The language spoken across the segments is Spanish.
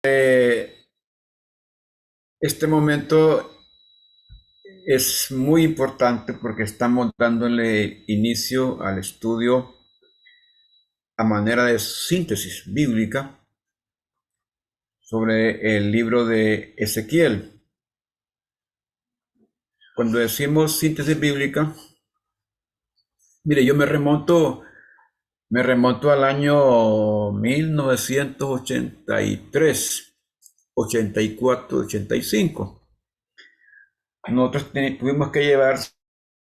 Este momento es muy importante porque estamos dándole inicio al estudio a manera de síntesis bíblica sobre el libro de Ezequiel. Cuando decimos síntesis bíblica, mire, yo me remonto al año 1983, 84, 85. Nosotros tuvimos que llevar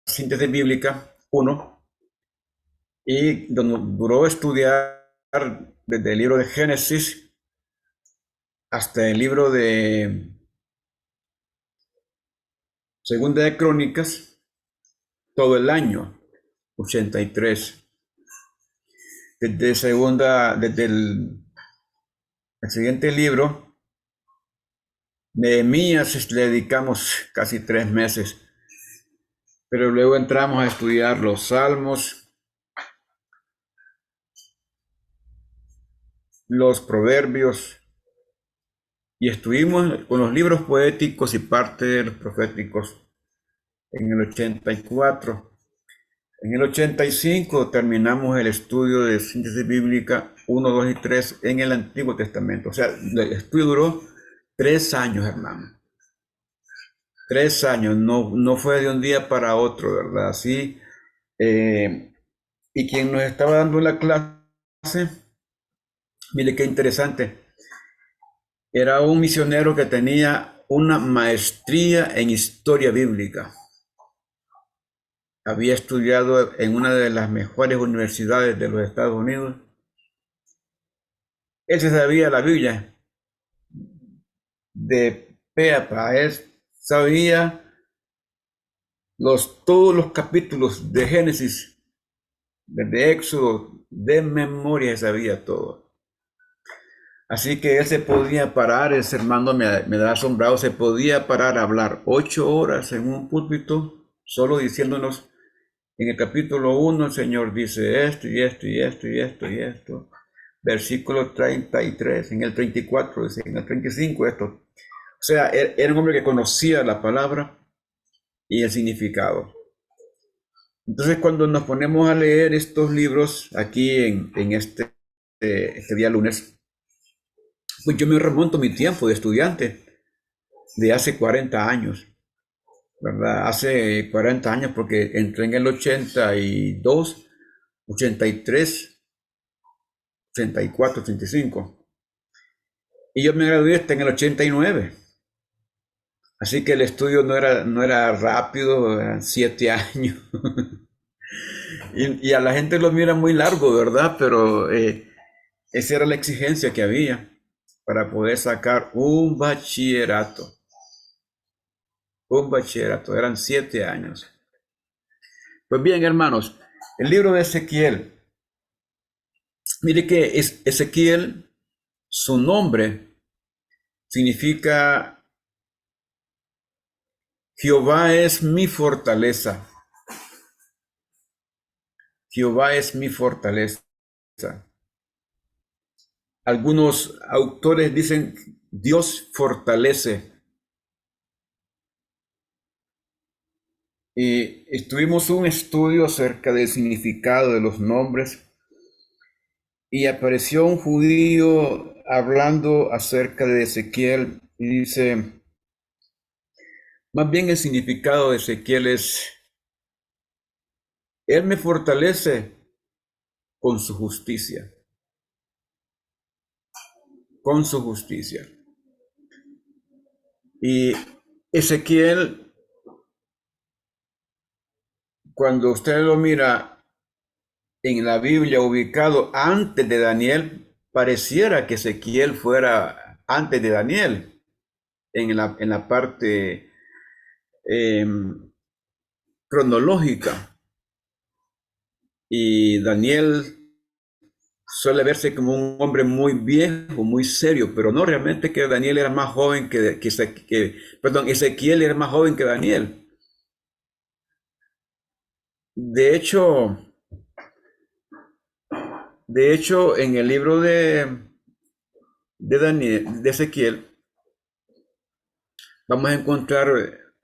síntesis bíblica uno y duró estudiar desde el libro de Génesis hasta el libro de Segunda de Crónicas, todo el año 83. Desde el siguiente libro, Nehemías, le dedicamos casi 3 meses, pero luego entramos a estudiar los Salmos, los Proverbios, y estuvimos con los libros poéticos y parte de los proféticos en el 84. En el 85 terminamos el estudio de síntesis bíblica 1, 2 y 3 en el Antiguo Testamento. O sea, el estudio duró 3 años, hermano. 3 años, no fue de un día para otro, ¿verdad? Así, y quien nos estaba dando la clase, mire qué interesante, era un misionero que tenía una maestría en historia bíblica. Había estudiado en una de las mejores universidades de los Estados Unidos. Él se sabía la Biblia de pe a pa. Él sabía todos los capítulos de Génesis, desde Éxodo, de memoria sabía todo. Así que él se podía parar, ese hermano me da asombrado, se podía parar a hablar 8 horas en un púlpito, solo diciéndonos, en el capítulo 1 el Señor dice esto y esto y esto y esto y esto. Versículo 33, en el 34 dice, en el 35 esto. O sea, era un hombre que conocía la palabra y el significado. Entonces, cuando nos ponemos a leer estos libros aquí en este día lunes, pues yo me remonto a mi tiempo de estudiante de hace 40 años, ¿verdad? Hace 40 años porque entré en el 82, 83, 84, 85. Y yo me gradué hasta en el 89. Así que el estudio no era rápido, eran 7 años. Y a la gente lo mira muy largo, ¿verdad? Pero esa era la exigencia que había para poder sacar un bachillerato. Un bachillerato, eran 7 años. Pues bien, hermanos, el libro de Ezequiel, mire que Ezequiel, su nombre significa Jehová es mi fortaleza. Jehová es mi fortaleza. Algunos autores dicen Dios fortalece. Y estuvimos un estudio acerca del significado de los nombres y apareció un judío hablando acerca de Ezequiel y dice, más bien el significado de Ezequiel es, Él me fortalece con su justicia, con su justicia. Y Ezequiel, cuando usted lo mira en la Biblia ubicado antes de Daniel, pareciera que Ezequiel fuera antes de Daniel en la parte eh, cronológica. Y Daniel suele verse como un hombre muy viejo, muy serio, pero no realmente, que Daniel era más joven perdón, Ezequiel era más joven que Daniel. De hecho, en el libro de Daniel, de Ezequiel, vamos a encontrar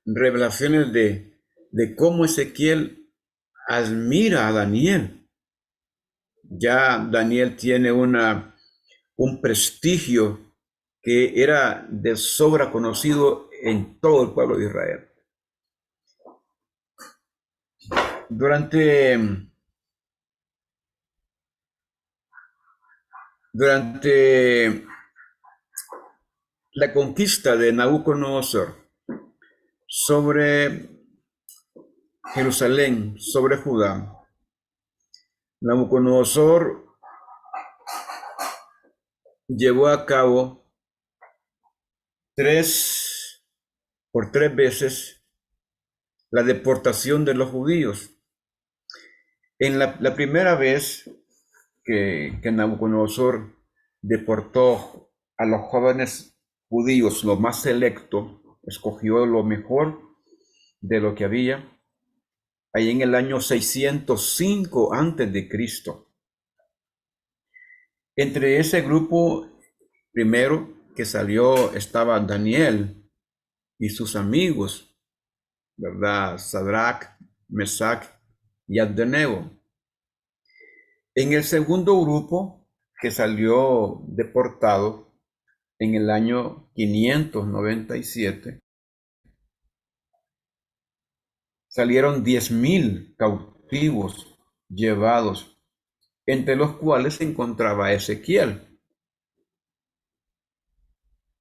revelaciones de cómo Ezequiel admira a Daniel. Ya Daniel tiene un prestigio que era de sobra conocido en todo el pueblo de Israel. Durante la conquista de Nabucodonosor sobre Jerusalén, sobre Judá, Nabucodonosor llevó a cabo por tres veces la deportación de los judíos. En la primera vez que Nabucodonosor deportó a los jóvenes judíos, lo más selecto, escogió lo mejor de lo que había, ahí en el año 605 antes de Cristo. Entre ese grupo primero que salió estaba Daniel y sus amigos, ¿verdad? Sadrach, Mesach y Abednego. En el segundo grupo que salió deportado en el año 597, salieron 10,000 cautivos llevados, entre los cuales se encontraba Ezequiel.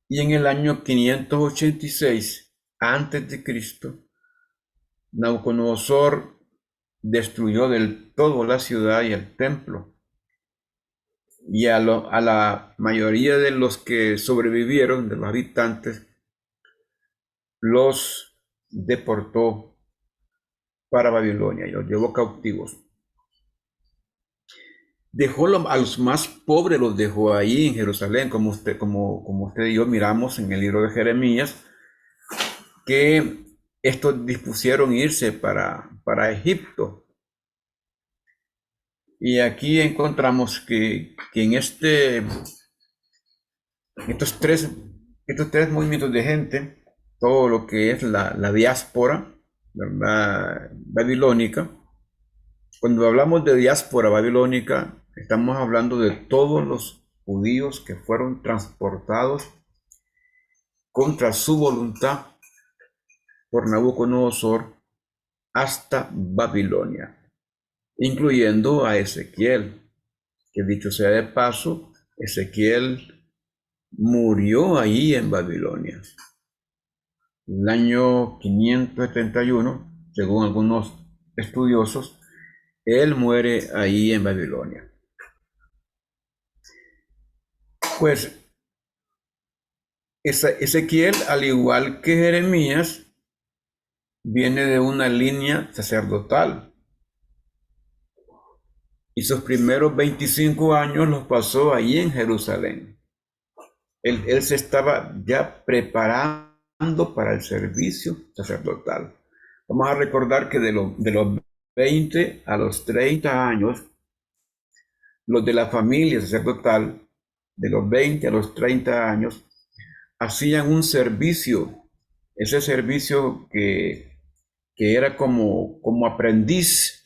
Y en el año 586 antes de Cristo, Nabucodonosor destruyó del todo la ciudad y el templo. Y a la mayoría de los que sobrevivieron, de los habitantes, los deportó para Babilonia y los llevó cautivos. Dejó a los más pobres, los dejó ahí en Jerusalén, como usted y yo miramos en el libro de Jeremías, que estos dispusieron irse para Egipto. Y aquí encontramos que en estos tres movimientos de gente, todo lo que es la diáspora, ¿verdad? Babilónica. Cuando hablamos de diáspora babilónica, estamos hablando de todos los judíos que fueron transportados contra su voluntad por Nabucodonosor hasta Babilonia, incluyendo a Ezequiel, que dicho sea de paso, Ezequiel murió ahí en Babilonia. En el año 571, según algunos estudiosos, él muere ahí en Babilonia. Pues Ezequiel, al igual que Jeremías, viene de una línea sacerdotal. Y sus primeros 25 años los pasó ahí en Jerusalén. Él se estaba ya preparando para el servicio sacerdotal. Vamos a recordar que de los 20 a los 30 años, los de la familia sacerdotal, de los 20 a los 30 años, hacían un servicio, ese servicio que era como aprendiz,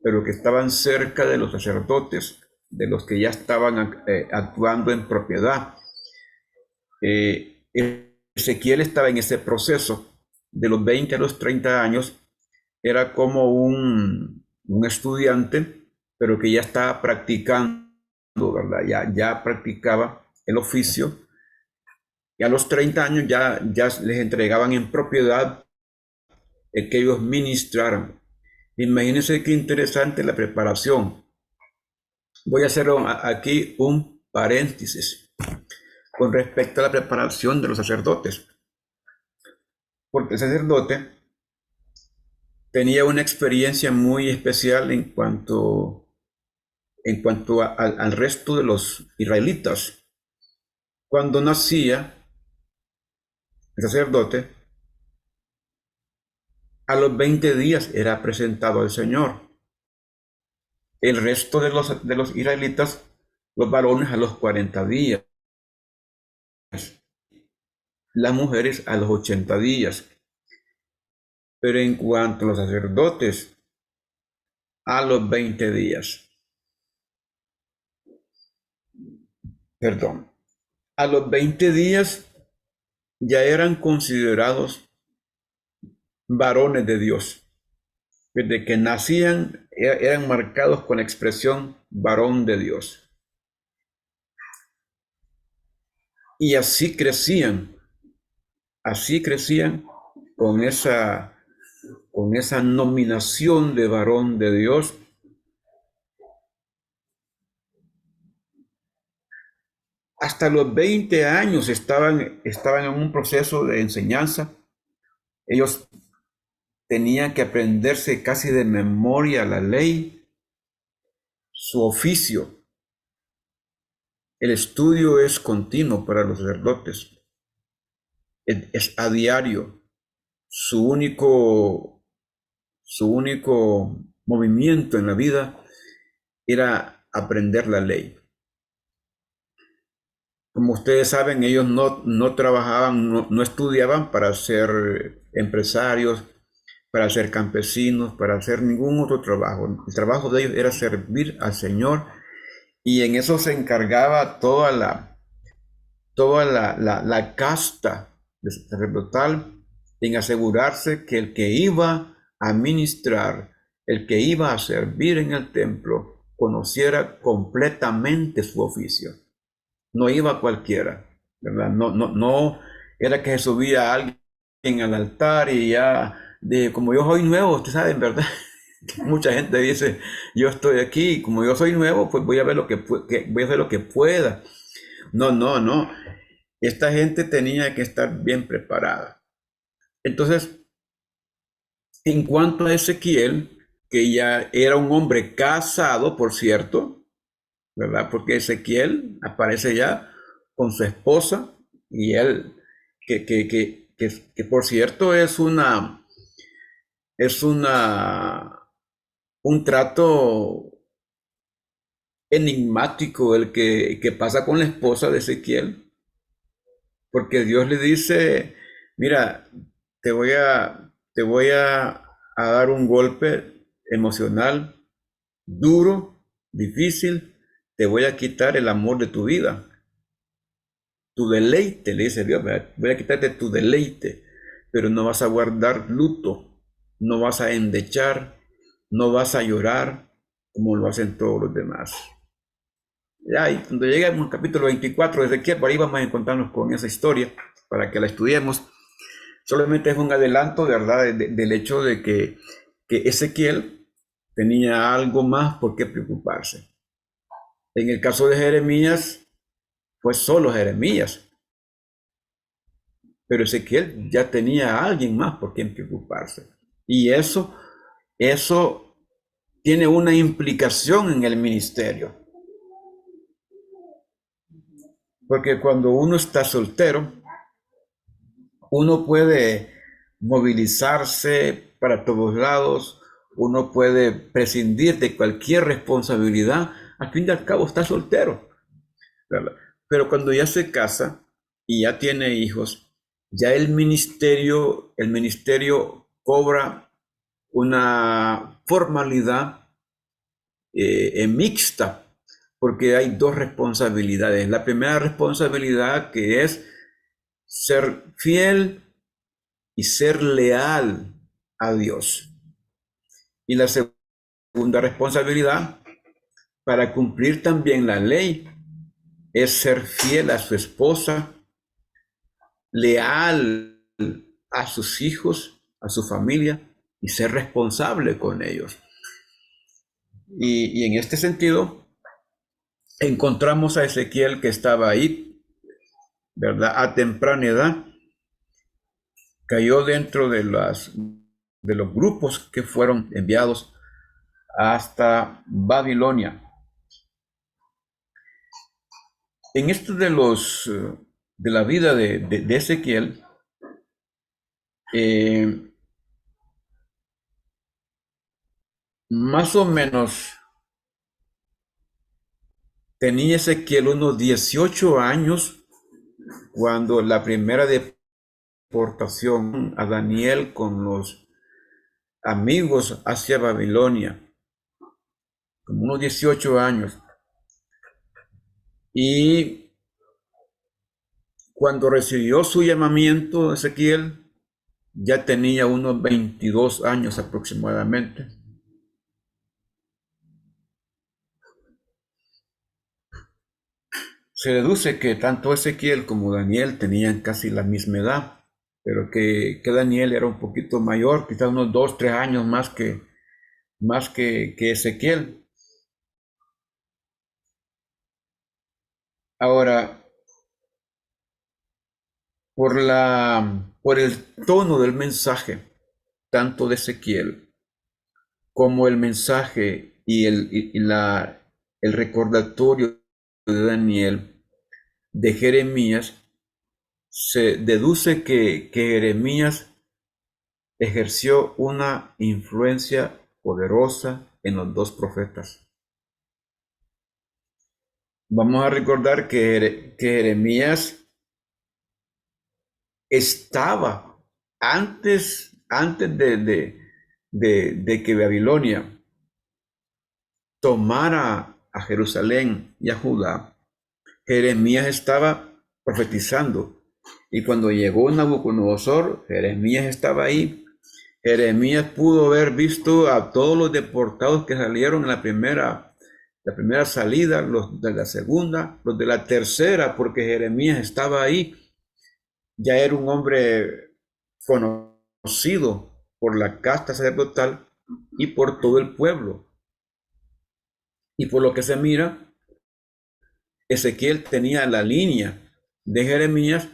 pero que estaban cerca de los sacerdotes, de los que ya estaban actuando en propiedad. Ezequiel estaba en ese proceso, de los 20 a los 30 años, era como un estudiante, pero que ya estaba practicando, ¿verdad? Ya practicaba el oficio, y a los 30 años ya les entregaban en propiedad el que ellos ministraran. Imagínense qué interesante la preparación. Voy a hacer aquí un paréntesis con respecto a la preparación de los sacerdotes, porque el sacerdote tenía una experiencia muy especial en cuanto al resto de los israelitas. Cuando nacía el sacerdote, a los 20 días era presentado al Señor. El resto de los israelitas, los varones, a los 40 días. las mujeres a los 80 días. Pero en cuanto a los sacerdotes, a los 20 días. Perdón. A los 20 días ya eran considerados varones de Dios. Desde que nacían eran marcados con la expresión varón de Dios. Y así crecían con esa nominación de varón de Dios. Hasta los 20 años estaban en un proceso de enseñanza. Ellos tenían que aprenderse casi de memoria la ley, su oficio. El estudio es continuo para los sacerdotes. Es a diario. Su único movimiento en la vida era aprender la ley. Como ustedes saben, ellos no trabajaban, no estudiaban para ser empresarios, para ser campesinos, para hacer ningún otro trabajo. El trabajo de ellos era servir al Señor, y en eso se encargaba toda la casta sacerdotal, en asegurarse que el que iba a ministrar, el que iba a servir en el templo, conociera completamente su oficio. No iba cualquiera, ¿verdad? No era que se subía alguien al altar y ya, como yo soy nuevo, ustedes saben, ¿verdad? Mucha gente dice, yo estoy aquí, como yo soy nuevo, pues voy a ver voy a hacer lo que pueda. No. Esta gente tenía que estar bien preparada. Entonces, en cuanto a Ezequiel, que ya era un hombre casado, por cierto, ¿verdad? Porque Ezequiel aparece ya con su esposa, y él, que por cierto es un trato enigmático el que pasa con la esposa de Ezequiel, porque Dios le dice, mira, te voy a dar un golpe emocional duro, difícil, te voy a quitar el amor de tu vida, tu deleite, le dice Dios, voy a quitarte tu deleite, pero no vas a guardar luto, no vas a endechar, no vas a llorar como lo hacen todos los demás. Ya, y cuando lleguemos al capítulo 24 de Ezequiel, por ahí vamos a encontrarnos con esa historia para que la estudiemos. Solamente es un adelanto, de verdad, del hecho de que Ezequiel tenía algo más por qué preocuparse. En el caso de Jeremías, fue solo Jeremías, pero Ezequiel ya tenía a alguien más por quien preocuparse. Y eso tiene una implicación en el ministerio. Porque cuando uno está soltero, uno puede movilizarse para todos lados, uno puede prescindir de cualquier responsabilidad, al fin y al cabo está soltero, ¿verdad? Pero cuando ya se casa y ya tiene hijos, ya el ministerio cobra una formalidad mixta, porque hay dos responsabilidades. La primera responsabilidad, que es ser fiel y ser leal a Dios. Y la segunda responsabilidad, para cumplir también la ley, es ser fiel a su esposa, leal a sus hijos, a su familia, y ser responsable con ellos. Y en este sentido, encontramos a Ezequiel, que estaba ahí, ¿verdad? A temprana edad, cayó dentro de los grupos que fueron enviados hasta Babilonia. En esto de la vida de Ezequiel, más o menos tenía Ezequiel unos 18 años cuando la primera deportación a Daniel con los amigos hacia Babilonia, como unos 18 años. Y cuando recibió su llamamiento, Ezequiel ya tenía unos 22 años aproximadamente. Se deduce que tanto Ezequiel como Daniel tenían casi la misma edad, pero que Daniel era un poquito mayor, quizás unos 2, 3 años más que Ezequiel. Ahora, por el tono del mensaje, tanto de Ezequiel como el mensaje el recordatorio de Daniel, de Jeremías, se deduce que Jeremías ejerció una influencia poderosa en los dos profetas. Vamos a recordar que Jeremías estaba antes de que Babilonia tomara a Jerusalén y a Judá. Jeremías estaba profetizando. Y cuando llegó Nabucodonosor, Jeremías estaba ahí. Jeremías pudo haber visto a todos los deportados que salieron en la primera salida, los de la segunda, los de la tercera, porque Jeremías estaba ahí. Ya era un hombre conocido por la casta sacerdotal y por todo el pueblo. Y por lo que se mira, Ezequiel tenía la línea de Jeremías.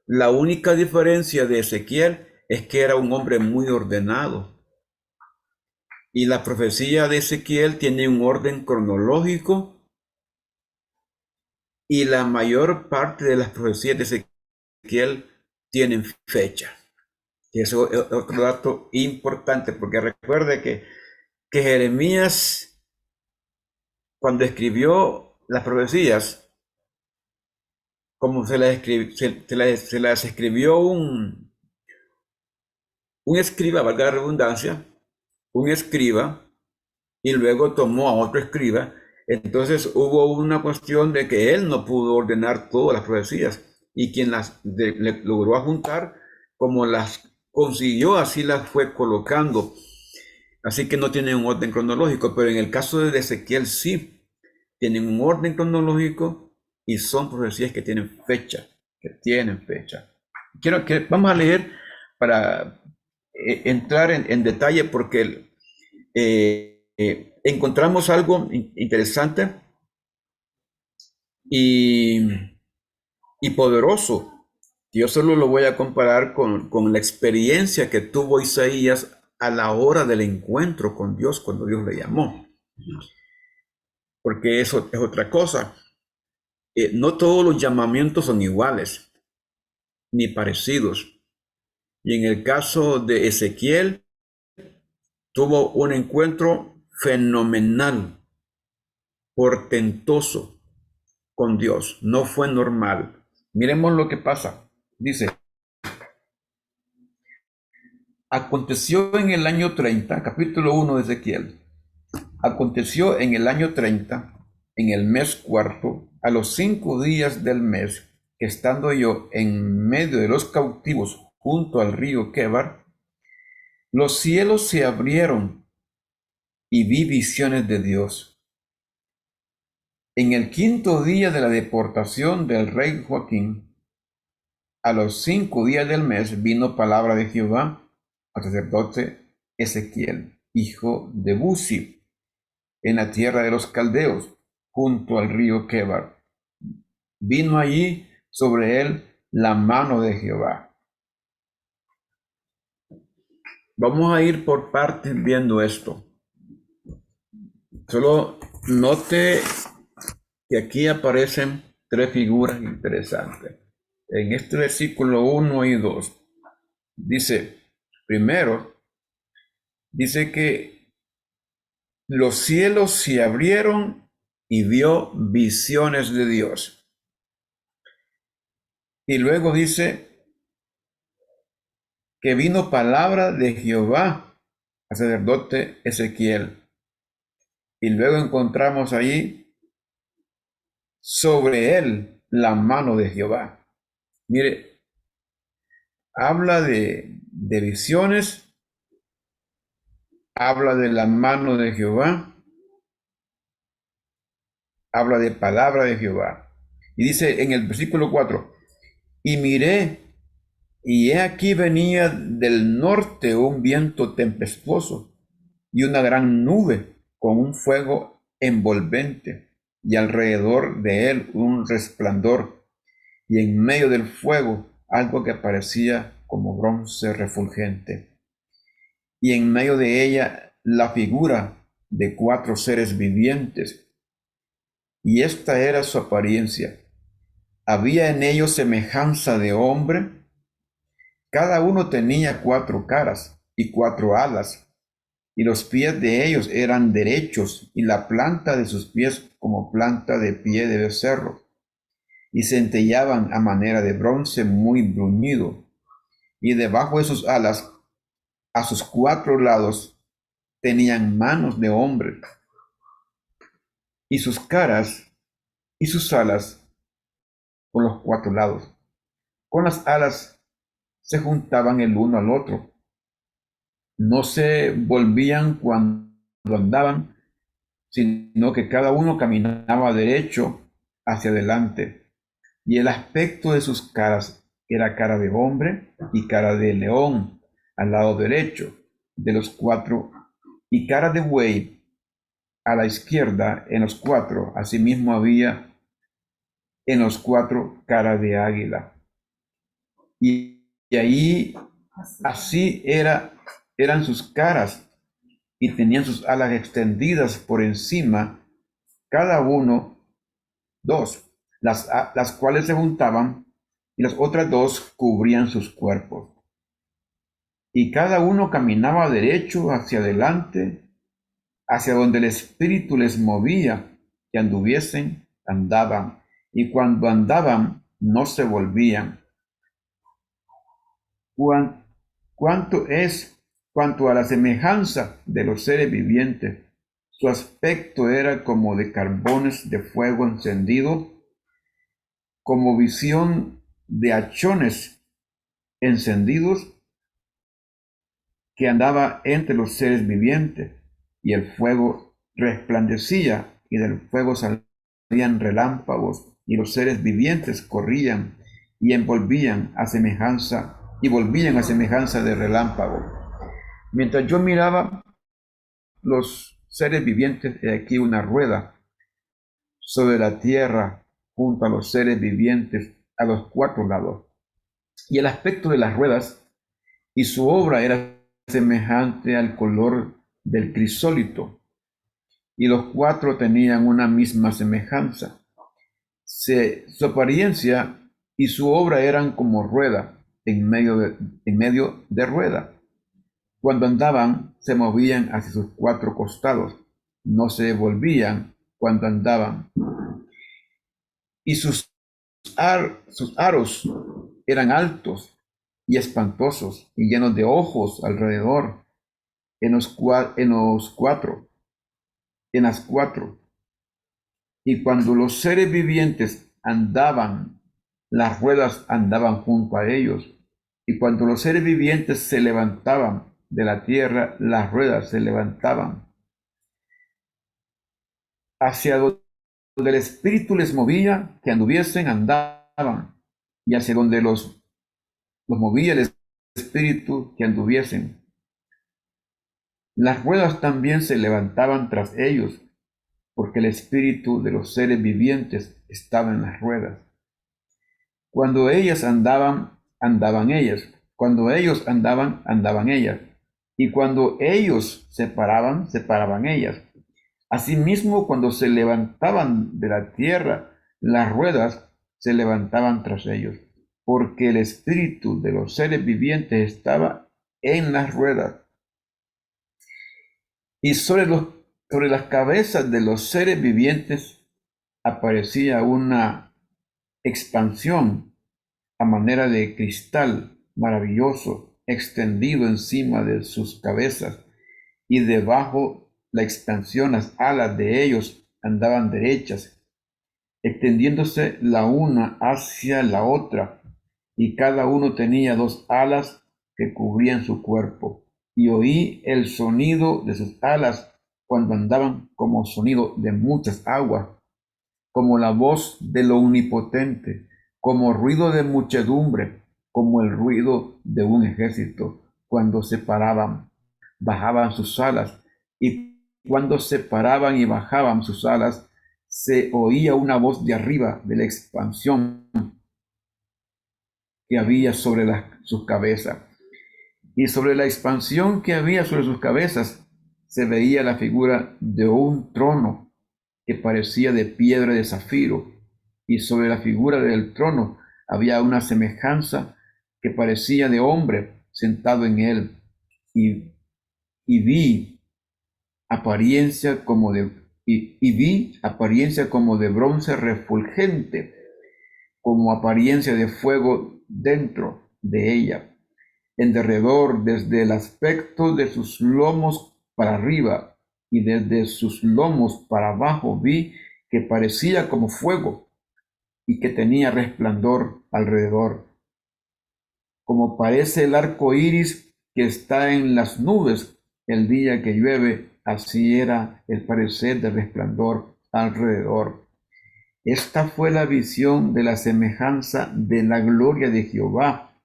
La única diferencia de Ezequiel es que era un hombre muy ordenado. Y la profecía de Ezequiel tiene un orden cronológico y la mayor parte de las profecías de Ezequiel tienen fecha. Y eso es otro dato importante, porque recuerde que Jeremías, cuando escribió las profecías, como se las escribió un escriba, valga la redundancia, un escriba, y luego tomó a otro escriba. Entonces hubo una cuestión de que él no pudo ordenar todas las profecías, y quien le logró juntar, como las consiguió, así las fue colocando. Así que no tienen un orden cronológico, pero en el caso de Ezequiel sí tienen un orden cronológico y son profecías que tienen fecha, Vamos a leer para entrar en detalle, porque encontramos algo interesante y, y poderoso. Yo solo lo voy a comparar con la experiencia que tuvo Isaías a la hora del encuentro con Dios, cuando Dios le llamó. Porque eso es otra cosa. No todos los llamamientos son iguales, ni parecidos. Y en el caso de Ezequiel, tuvo un encuentro fenomenal, portentoso con Dios. No fue normal. Miremos lo que pasa. Dice: aconteció en el año 30, capítulo 1 de Ezequiel. Aconteció en el año 30, en el mes cuarto, a los 5 días del mes, que estando yo en medio de los cautivos junto al río Quebar, los cielos se abrieron y vi visiones de Dios. En el 5.º día de la deportación del rey Joaquín, a los 5 días del mes, vino palabra de Jehová al sacerdote Ezequiel, hijo de Buzi, en la tierra de los caldeos, junto al río Quebar. Vino allí sobre él la mano de Jehová. Vamos a ir por partes viendo esto. Solo note que aquí aparecen 3 figuras interesantes. En este versículo 1 y 2 dice, primero, dice que los cielos se abrieron y vio visiones de Dios. Y luego dice que vino palabra de Jehová al sacerdote Ezequiel. Y luego encontramos ahí sobre él la mano de Jehová. Mire, habla de visiones, habla de la mano de Jehová, habla de palabra de Jehová. Y dice en el versículo 4, y miré, y he aquí venía del norte un viento tempestuoso y una gran nube con un fuego envolvente, y alrededor de él un resplandor, y en medio del fuego algo que parecía como bronce refulgente, y en medio de ella la figura de 4 seres vivientes, y esta era su apariencia. Había en ellos semejanza de hombre, cada uno tenía 4 caras y 4 alas, y los pies de ellos eran derechos, y la planta de sus pies como planta de pie de becerro, y centellaban a manera de bronce muy bruñido, y debajo de sus alas, a sus 4 lados, tenían manos de hombre, y sus caras y sus alas por los 4 lados. Con las alas se juntaban el uno al otro, no se volvían cuando andaban, sino que cada uno caminaba derecho hacia adelante. Y el aspecto de sus caras era cara de hombre y cara de león al lado derecho de los 4, y cara de buey a la izquierda en los 4. Asimismo había en los 4 cara de águila. Y ahí así eran sus caras, y tenían sus alas extendidas por encima, cada uno 2, las cuales se juntaban, y las otras 2 cubrían sus cuerpos. Y cada uno caminaba derecho hacia adelante, hacia donde el Espíritu les movía, que anduviesen, andaban, y cuando andaban, no se volvían. Cuanto a la semejanza de los seres vivientes, su aspecto era como de carbones de fuego encendido, como visión de hachones encendidos, que andaba entre los seres vivientes, y el fuego resplandecía, y del fuego salían relámpagos, y los seres vivientes corrían y volvían a semejanza de relámpago. Mientras yo miraba los seres vivientes, he aquí una rueda sobre la tierra junto a los seres vivientes a los 4 lados. Y el aspecto de las ruedas y su obra era semejante al color del crisólito, y los 4 tenían una misma semejanza. Su apariencia y su obra eran como rueda en medio de rueda. Cuando andaban, se movían hacia sus 4 costados, no se volvían cuando andaban. Y sus aros eran altos y espantosos, y llenos de ojos alrededor en las cuatro. Y cuando los seres vivientes andaban, las ruedas andaban junto a ellos. Y cuando los seres vivientes se levantaban de la tierra, las ruedas se levantaban. Hacia donde el Espíritu les movía, que anduviesen, andaban. Y hacia donde los movía el Espíritu, que anduviesen. Las ruedas también se levantaban tras ellos, porque el espíritu de los seres vivientes estaba en las ruedas. Cuando ellas andaban, andaban ellas. Cuando ellos andaban, andaban ellas. Y cuando ellos se paraban, se paraban ellas. Asimismo, cuando se levantaban de la tierra, las ruedas se levantaban tras ellos, porque el espíritu de los seres vivientes estaba en las ruedas. Y sobre las cabezas de los seres vivientes aparecía una expansión a manera de cristal maravilloso extendido encima de sus cabezas, y debajo la expansión, las alas de ellos andaban derechas, extendiéndose la una hacia la otra, y cada uno tenía dos alas que cubrían su cuerpo. Y oí el sonido de sus alas cuando andaban, como sonido de muchas aguas, como la voz de lo omnipotente, como ruido de muchedumbre, como el ruido de un ejército. Cuando se paraban, bajaban sus alas, y cuando se paraban y bajaban sus alas, se oía una voz de arriba de la expansión que había sobre sus cabezas. Y sobre la expansión que había sobre sus cabezas se veía la figura de un trono que parecía de piedra de zafiro, y sobre la figura del trono había una semejanza que parecía de hombre sentado en él, y, y vi apariencia como de y vi apariencia como de bronce refulgente, como apariencia de fuego dentro de ella, en derredor, desde el aspecto de sus lomos para arriba y desde sus lomos para abajo, vi que parecía como fuego y que tenía resplandor alrededor, como parece el arco iris que está en las nubes el día que llueve. Así era el parecer del resplandor alrededor. Esta fue la visión de la semejanza de la gloria de Jehová.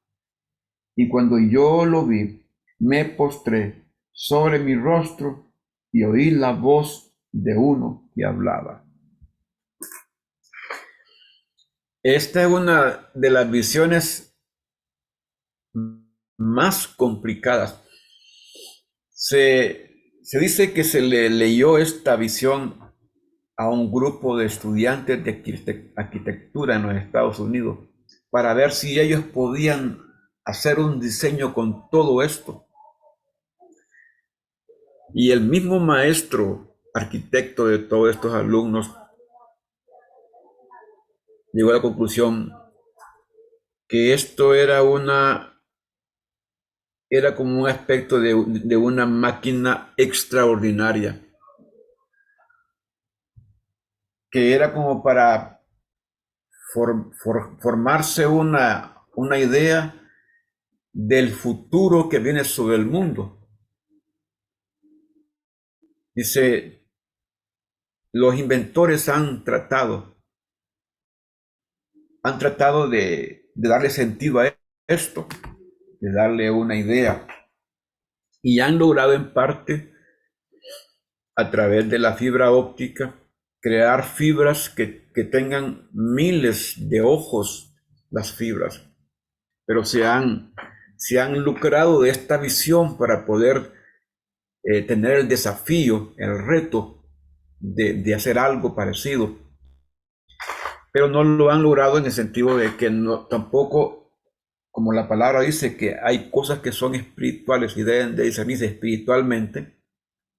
Y cuando yo lo vi, me postré sobre mi rostro y oí la voz de uno que hablaba. Esta es una de las visiones más complicadas. Se dice que se le leyó esta visión a un grupo de estudiantes de arquitectura en los Estados Unidos para ver si ellos podían hacer un diseño con todo esto. Y el mismo maestro arquitecto de todos estos alumnos llegó a la conclusión que esto era como un aspecto de una máquina extraordinaria, que era como para formarse una idea del futuro que viene sobre el mundo. Dice, los inventores han tratado de darle sentido a esto, de darle una idea, y han logrado en parte, a través de la fibra óptica, crear fibras que tengan miles de ojos, las fibras, pero se han lucrado de esta visión para poder tener el desafío, el reto de hacer algo parecido, pero no lo han logrado en el sentido de que no, tampoco, como la palabra dice, que hay cosas que son espirituales y deben de discernirse espiritualmente.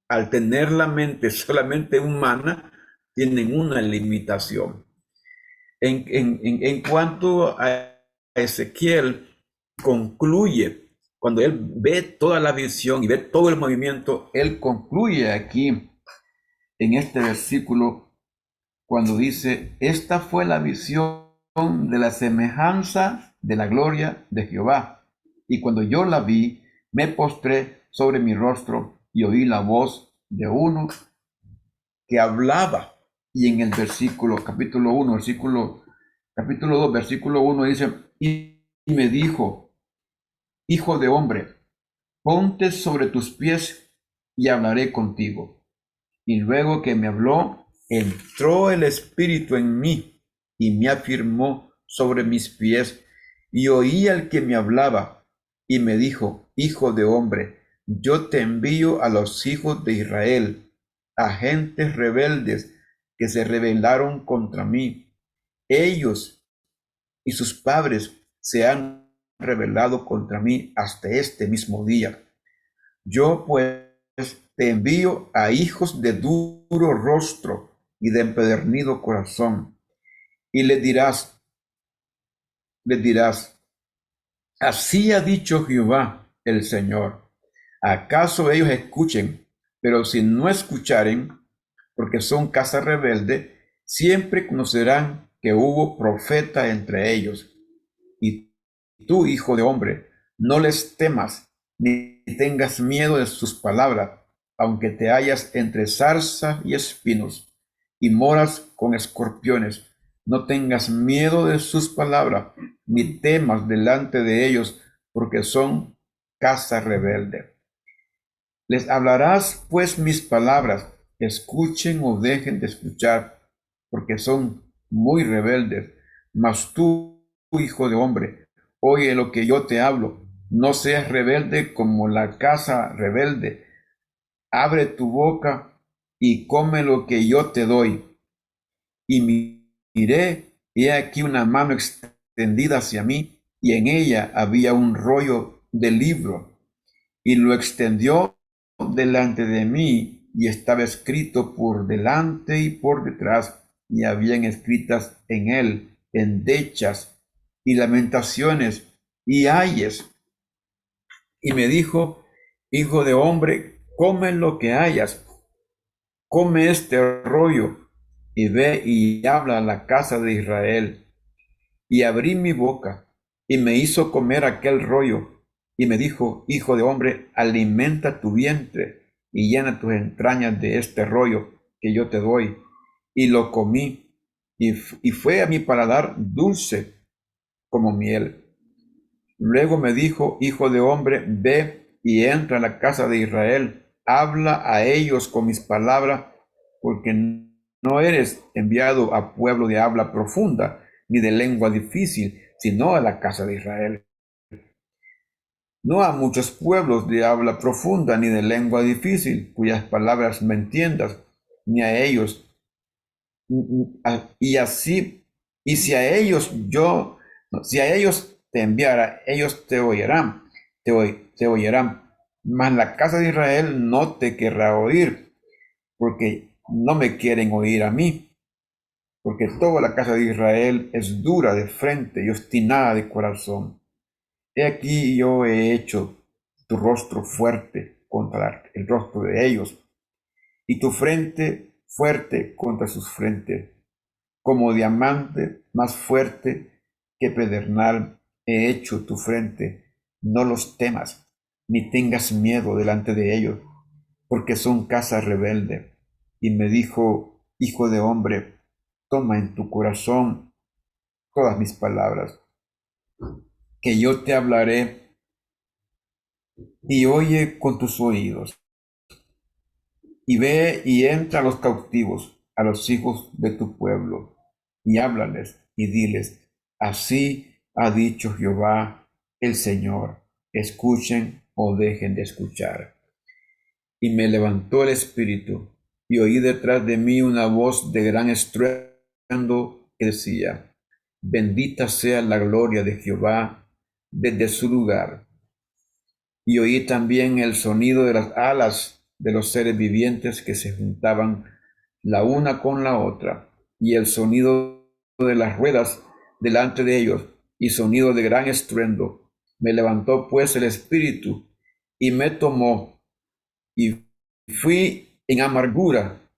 Al tener la mente solamente humana, tienen una limitación. En cuanto a Ezequiel, concluye, cuando él ve toda la visión y ve todo el movimiento, él concluye aquí en este versículo cuando dice, esta fue la visión de la semejanza de la gloria de Jehová. Y cuando yo la vi, me postré sobre mi rostro y oí la voz de uno que hablaba. Y en el versículo, capítulo 1, capítulo 2, versículo 1 dice, y me dijo, hijo de hombre, ponte sobre tus pies y hablaré contigo. Y luego que me habló, entró el Espíritu en mí y me afirmó sobre mis pies, y oí al que me hablaba y me dijo, hijo de hombre, yo te envío a los hijos de Israel, a gentes rebeldes que se rebelaron contra mí. Ellos y sus padres se han rebelado contra mí hasta este mismo día. Yo pues te envío a hijos de duro rostro y de empedernido corazón, y les dirás, les dirás, así ha dicho Jehová el Señor. ¿Acaso ellos escuchen? Pero si no escucharen, porque son casa rebelde, siempre conocerán que hubo profeta entre ellos. Y tú, hijo de hombre, no les temas, ni tengas miedo de sus palabras, aunque te hallas entre zarza y espinos, y moras con escorpiones. No tengas miedo de sus palabras, ni temas delante de ellos, porque son casa rebelde. Les hablarás pues mis palabras, escuchen o dejen de escuchar, porque son muy rebeldes. Mas tú, hijo de hombre, oye lo que yo te hablo, no seas rebelde como la casa rebelde. Abre tu boca y come lo que yo te doy. Y miré, y he aquí una mano extendida hacia mí, y en ella había un rollo de libro, y lo extendió delante de mí, y estaba escrito por delante y por detrás, y habían escritas en él endechas y lamentaciones y ayes. Y me dijo, hijo de hombre, come lo que hayas, come este rollo, y ve y habla a la casa de Israel. Y abrí mi boca, y me hizo comer aquel rollo, y me dijo, hijo de hombre, alimenta tu vientre, y llena tus entrañas de este rollo que yo te doy. Y lo comí, y fue a mi paladar dulce como miel. Luego me dijo, hijo de hombre, ve y entra a la casa de Israel, habla a ellos con mis palabras, porque no eres enviado a pueblo de habla profunda, ni de lengua difícil, sino a la casa de Israel. No a muchos pueblos de habla profunda, ni de lengua difícil, cuyas palabras me entiendas, ni a ellos. Y así, y si a ellos yo, no, si a ellos te enviara, ellos te oirán, te oirán, mas la casa de Israel no te querrá oír, porque no me quieren oír a mí, porque toda la casa de Israel es dura de frente y obstinada de corazón. He aquí yo he hecho tu rostro fuerte contra el rostro de ellos, y tu frente fuerte contra sus frentes. Como diamante más fuerte que pedernal he hecho tu frente. No los temas, ni tengas miedo delante de ellos, porque son casa rebelde. Y me dijo, hijo de hombre, toma en tu corazón todas mis palabras, que yo te hablaré, y oye con tus oídos, y ve y entra a los cautivos, a los hijos de tu pueblo, y háblales y diles, así ha dicho Jehová el Señor, escuchen o dejen de escuchar. Y me levantó el espíritu, y oí detrás de mí una voz de gran estruendo que decía, bendita sea la gloria de Jehová desde su lugar. Y oí también el sonido de las alas de los seres vivientes que se juntaban la una con la otra, y el sonido de las ruedas delante de ellos, y sonido de gran estruendo. Me levantó pues el espíritu, y me tomó, y fui en amargura,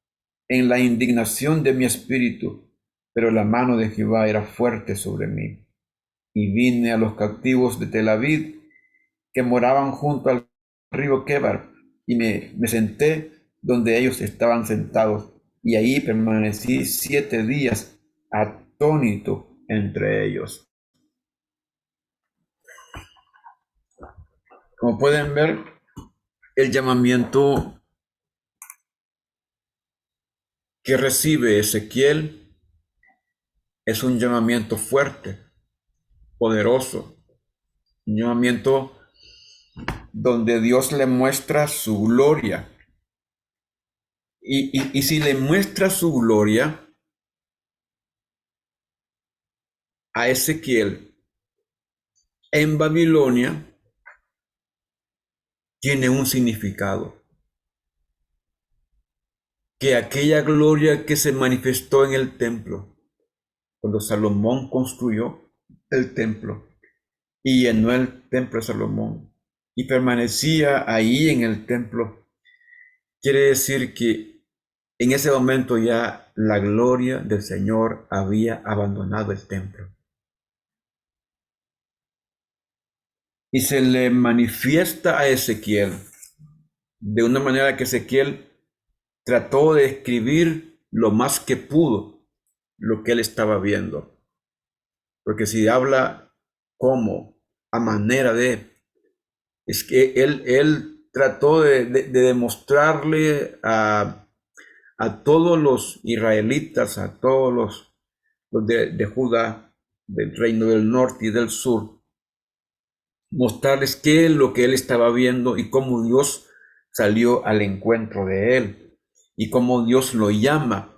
en la indignación de mi espíritu, pero la mano de Jehová era fuerte sobre mí. Y vine a los cautivos de Tel Aviv, que moraban junto al río Quebar, y me senté donde ellos estaban sentados, y ahí permanecí 7 días atónito entre ellos. Como pueden ver, el llamamiento que recibe Ezequiel es un llamamiento fuerte, poderoso, un llamamiento donde Dios le muestra su gloria. Y si le muestra su gloria a Ezequiel en Babilonia, tiene un significado. Que aquella gloria que se manifestó en el templo, cuando Salomón construyó, el templo y llenó el templo de Salomón y permanecía ahí en el templo. Quiere decir que en ese momento ya la gloria del Señor había abandonado el templo. Y se le manifiesta a Ezequiel de una manera que Ezequiel trató de escribir lo más que pudo lo que él estaba viendo. Porque si habla como a manera de, es que él trató de demostrarle a todos los israelitas, a todos los de Judá, del reino del norte y del sur, mostrarles qué es lo que él estaba viendo y cómo Dios salió al encuentro de él y cómo Dios lo llama,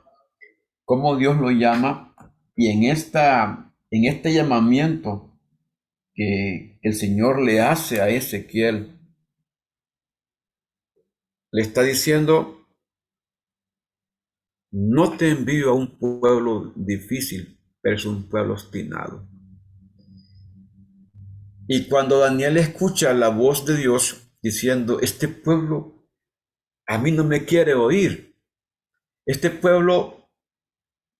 y en este llamamiento que el Señor le hace a Ezequiel, le está diciendo: no te envío a un pueblo difícil, pero es un pueblo obstinado. Y cuando Daniel escucha la voz de Dios diciendo: este pueblo a mí no me quiere oír, este pueblo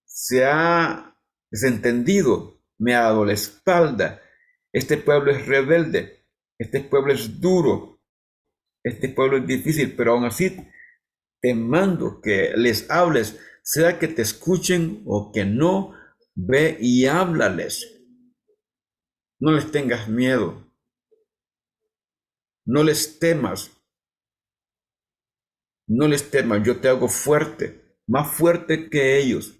se ha desentendido, me ha dado la espalda, este pueblo es rebelde, este pueblo es duro, este pueblo es difícil, pero aún así te mando que les hables, sea que te escuchen o que no, ve y háblales. No les tengas miedo, no les temas, no les temas, yo te hago fuerte, más fuerte que ellos,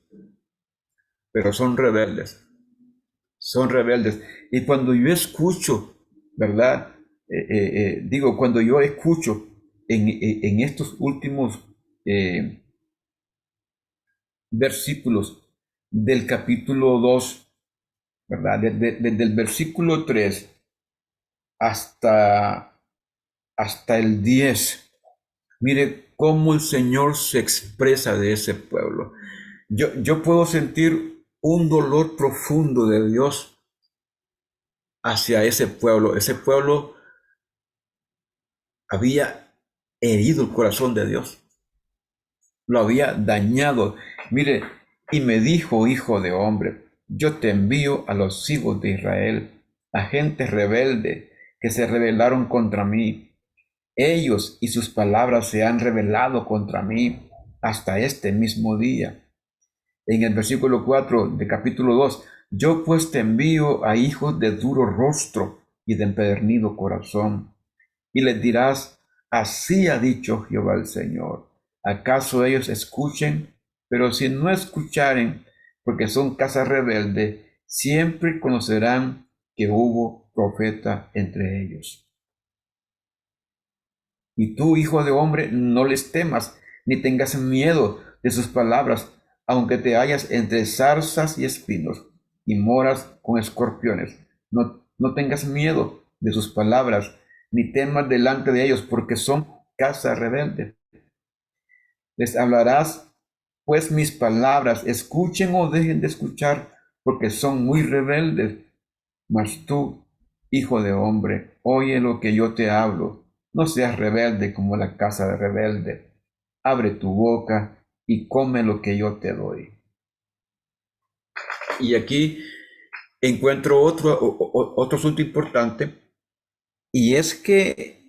pero son rebeldes. Y cuando yo escucho, ¿verdad? Cuando yo escucho en estos últimos versículos del capítulo 2, ¿verdad? Desde el versículo 3 hasta, hasta el 10. Mire cómo el Señor se expresa de ese pueblo. Yo puedo sentir un dolor profundo de Dios hacia ese pueblo. Ese pueblo había herido el corazón de Dios, lo había dañado. Mire, y me dijo: hijo de hombre, yo te envío a los hijos de Israel, a gente rebelde que se rebelaron contra mí. Ellos y sus palabras se han rebelado contra mí hasta este mismo día. En el versículo 4 de capítulo 2, yo pues te envío a hijos de duro rostro y de empedernido corazón. Y les dirás: así ha dicho Jehová el Señor. ¿Acaso ellos escuchen? Pero si no escucharen, porque son casa rebelde, siempre conocerán que hubo profeta entre ellos. Y tú, hijo de hombre, no les temas, ni tengas miedo de sus palabras, aunque te hallas entre zarzas y espinos, y moras con escorpiones. No tengas miedo de sus palabras, ni temas delante de ellos, porque son casa rebelde. Les hablarás, pues, mis palabras, escuchen o dejen de escuchar, porque son muy rebeldes. Mas tú, hijo de hombre, oye lo que yo te hablo. No seas rebelde como la casa de rebelde. Abre tu boca y come lo que yo te doy. Y aquí encuentro otro asunto importante, y es que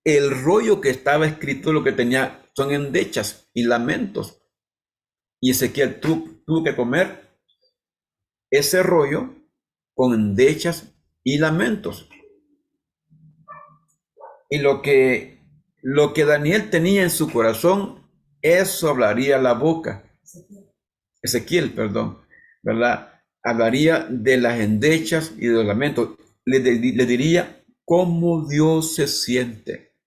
el rollo que estaba escrito lo que tenía son endechas y lamentos. Y Ezequiel tuvo que comer ese rollo con endechas y lamentos. Y lo que Daniel tenía en su corazón, eso hablaría la boca. Ezequiel, perdón, ¿verdad? Hablaría de las endechas y de los lamentos. Le diría cómo Dios se siente,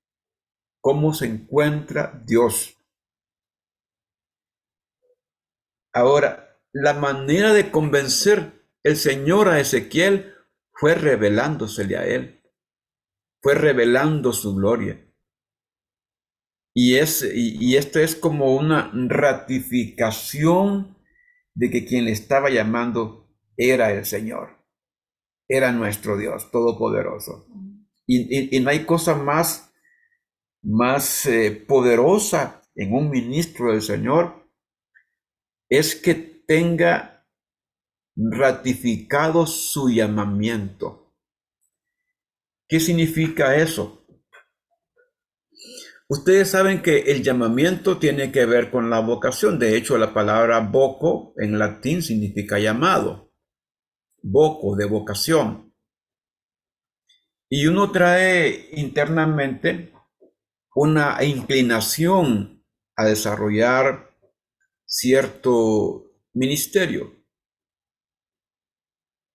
cómo se encuentra Dios. Ahora, la manera de convencer el Señor a Ezequiel fue revelándosele a él, fue revelando su gloria. Y esto es como una ratificación de que quien le estaba llamando era el Señor, era nuestro Dios Todopoderoso. Y no hay cosa más poderosa en un ministro del Señor, es que tenga ratificado su llamamiento. ¿Qué significa eso? Ustedes saben que el llamamiento tiene que ver con la vocación. De hecho, la palabra voco en latín significa llamado. Voco, de vocación. Y uno trae internamente una inclinación a desarrollar cierto ministerio.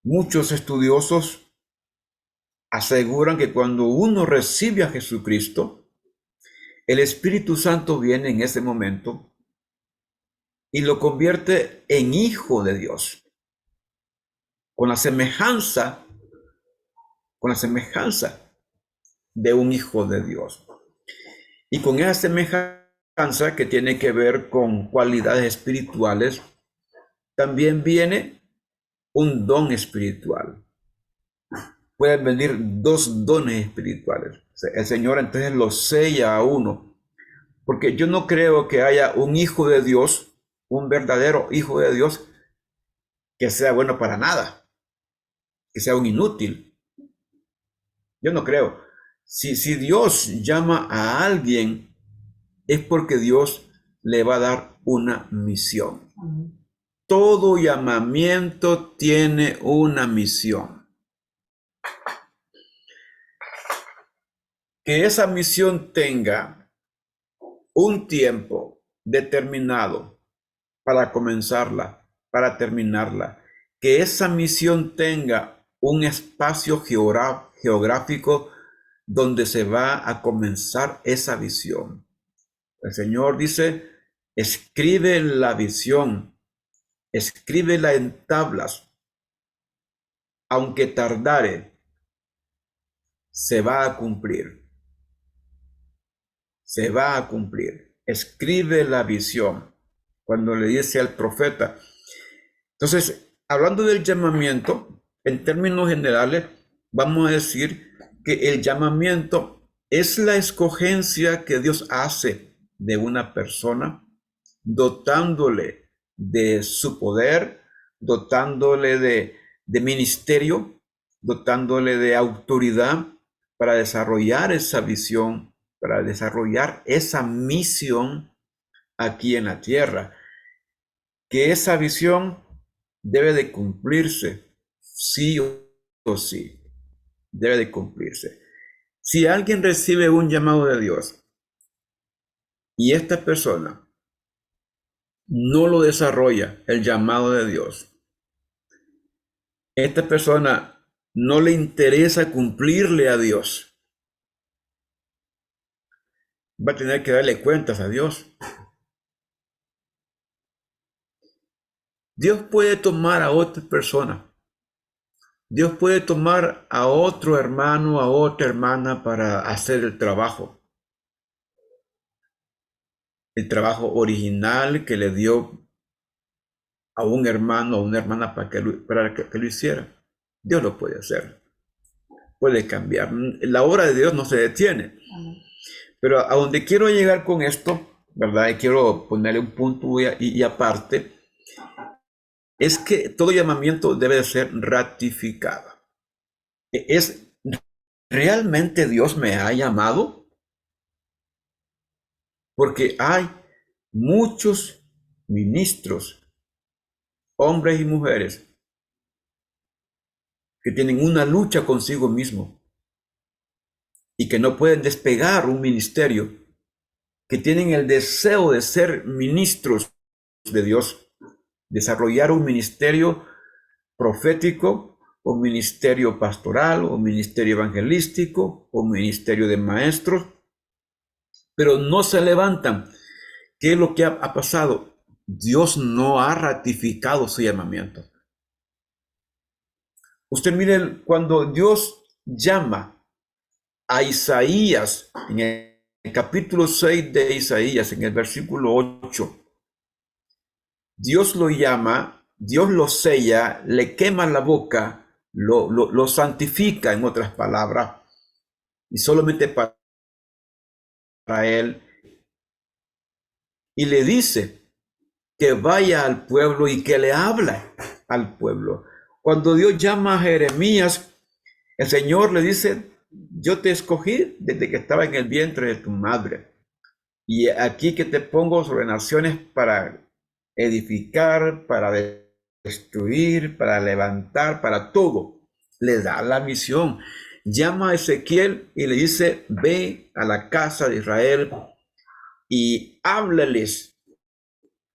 Muchos estudiosos aseguran que cuando uno recibe a Jesucristo, el Espíritu Santo viene en ese momento y lo convierte en hijo de Dios, con la semejanza de un hijo de Dios. Y con esa semejanza que tiene que ver con cualidades espirituales, también viene un don espiritual. Pueden venir dos dones espirituales. El Señor entonces los sella a uno. Porque yo no creo que haya un hijo de Dios, un verdadero hijo de Dios, que sea bueno para nada, que sea un inútil. Yo no creo. Si Dios llama a alguien, es porque Dios le va a dar una misión. Todo llamamiento tiene una misión. Que esa misión tenga un tiempo determinado para comenzarla, para terminarla. Que esa misión tenga un espacio geográfico donde se va a comenzar esa visión. El Señor dice, escribe la visión, escríbela en tablas, aunque tardare, se va a cumplir. Se va a cumplir. Escribe la visión. Cuando le dice al profeta. Entonces, hablando del llamamiento, en términos generales, vamos a decir que el llamamiento es la escogencia que Dios hace de una persona, dotándole de su poder, dotándole de ministerio, dotándole de autoridad para desarrollar esa visión, para desarrollar esa misión aquí en la tierra. Que esa visión debe de cumplirse, sí o sí, debe de cumplirse. Si alguien recibe un llamado de Dios y esta persona no lo desarrolla, el llamado de Dios, esta persona no le interesa cumplirle a Dios, va a tener que darle cuentas a Dios. Dios puede tomar a otra persona. Dios puede tomar a otro hermano, a otra hermana para hacer el trabajo original que le dio a un hermano o una hermana para que lo hiciera. Dios lo puede hacer, puede cambiar. La obra de Dios no se detiene. Pero a donde quiero llegar con esto, ¿verdad? Y quiero ponerle un punto y aparte, es que todo llamamiento debe de ser ratificado. ¿Es realmente Dios me ha llamado? Porque hay muchos ministros, hombres y mujeres, que tienen una lucha consigo mismo y que no pueden despegar un ministerio, que tienen el deseo de ser ministros de Dios, desarrollar un ministerio profético, un ministerio pastoral, un ministerio evangelístico, un ministerio de maestros, pero no se levantan. ¿Qué es lo que ha pasado? Dios no ha ratificado su llamamiento. Usted mire, cuando Dios llama a Isaías, en el capítulo 6 de Isaías, en el versículo 8, Dios lo llama Dios lo sella, le quema la boca, lo santifica, en otras palabras, y solamente para él, y le dice que vaya al pueblo y que le habla al pueblo. Cuando Dios llama a Jeremías, el Señor le dice: yo te escogí desde que estaba en el vientre de tu madre, y aquí que te pongo sobre naciones para edificar, para destruir, para levantar, para todo. Le da la misión. Llama a Ezequiel y le dice: ve a la casa de Israel y háblales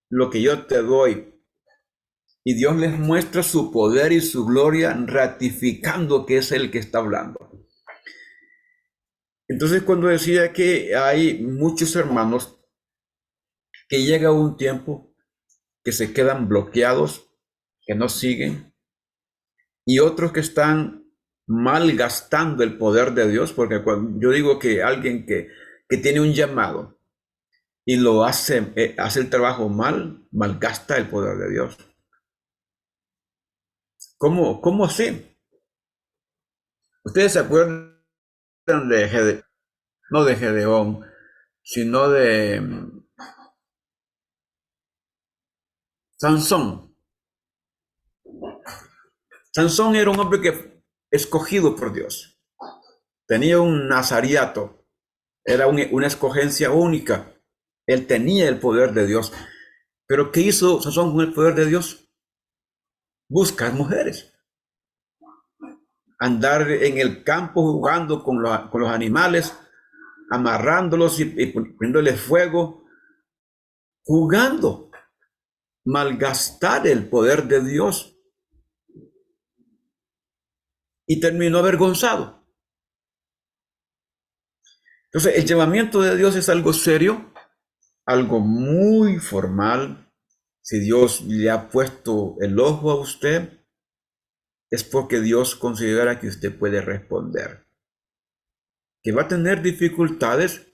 lo que yo te doy. Y Dios les muestra su poder y su gloria, ratificando que es el que está hablando. Entonces, cuando decía que hay muchos hermanos que llega un tiempo que se quedan bloqueados, que no siguen, y otros que están malgastando el poder de Dios, porque cuando yo digo que alguien que tiene un llamado y lo hace el trabajo mal, malgasta el poder de Dios. ¿Cómo así? Ustedes se acuerdan no de Gedeón, sino de Sansón. Sansón era un hombre escogido por Dios. Tenía un nazariato, era una escogencia única. Él tenía el poder de Dios. Pero ¿qué hizo Sansón con el poder de Dios? Buscar mujeres. Andar en el campo jugando con los animales, amarrándolos y poniéndoles fuego, jugando. Malgastar el poder de Dios. Y terminó avergonzado. Entonces, el llamamiento de Dios es algo serio, algo muy formal. Si Dios le ha puesto el ojo a usted, es porque Dios considera que usted puede responder. Que va a tener dificultades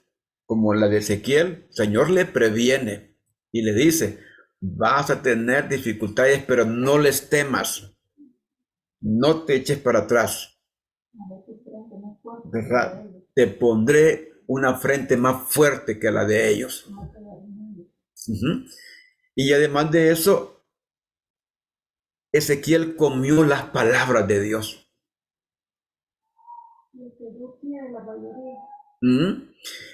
como la de Ezequiel, el Señor le previene y le dice: vas a tener dificultades, pero no les temas, no te eches para atrás. Te pondré una frente más fuerte que la de ellos. Y además de eso, Ezequiel comió las palabras de Dios.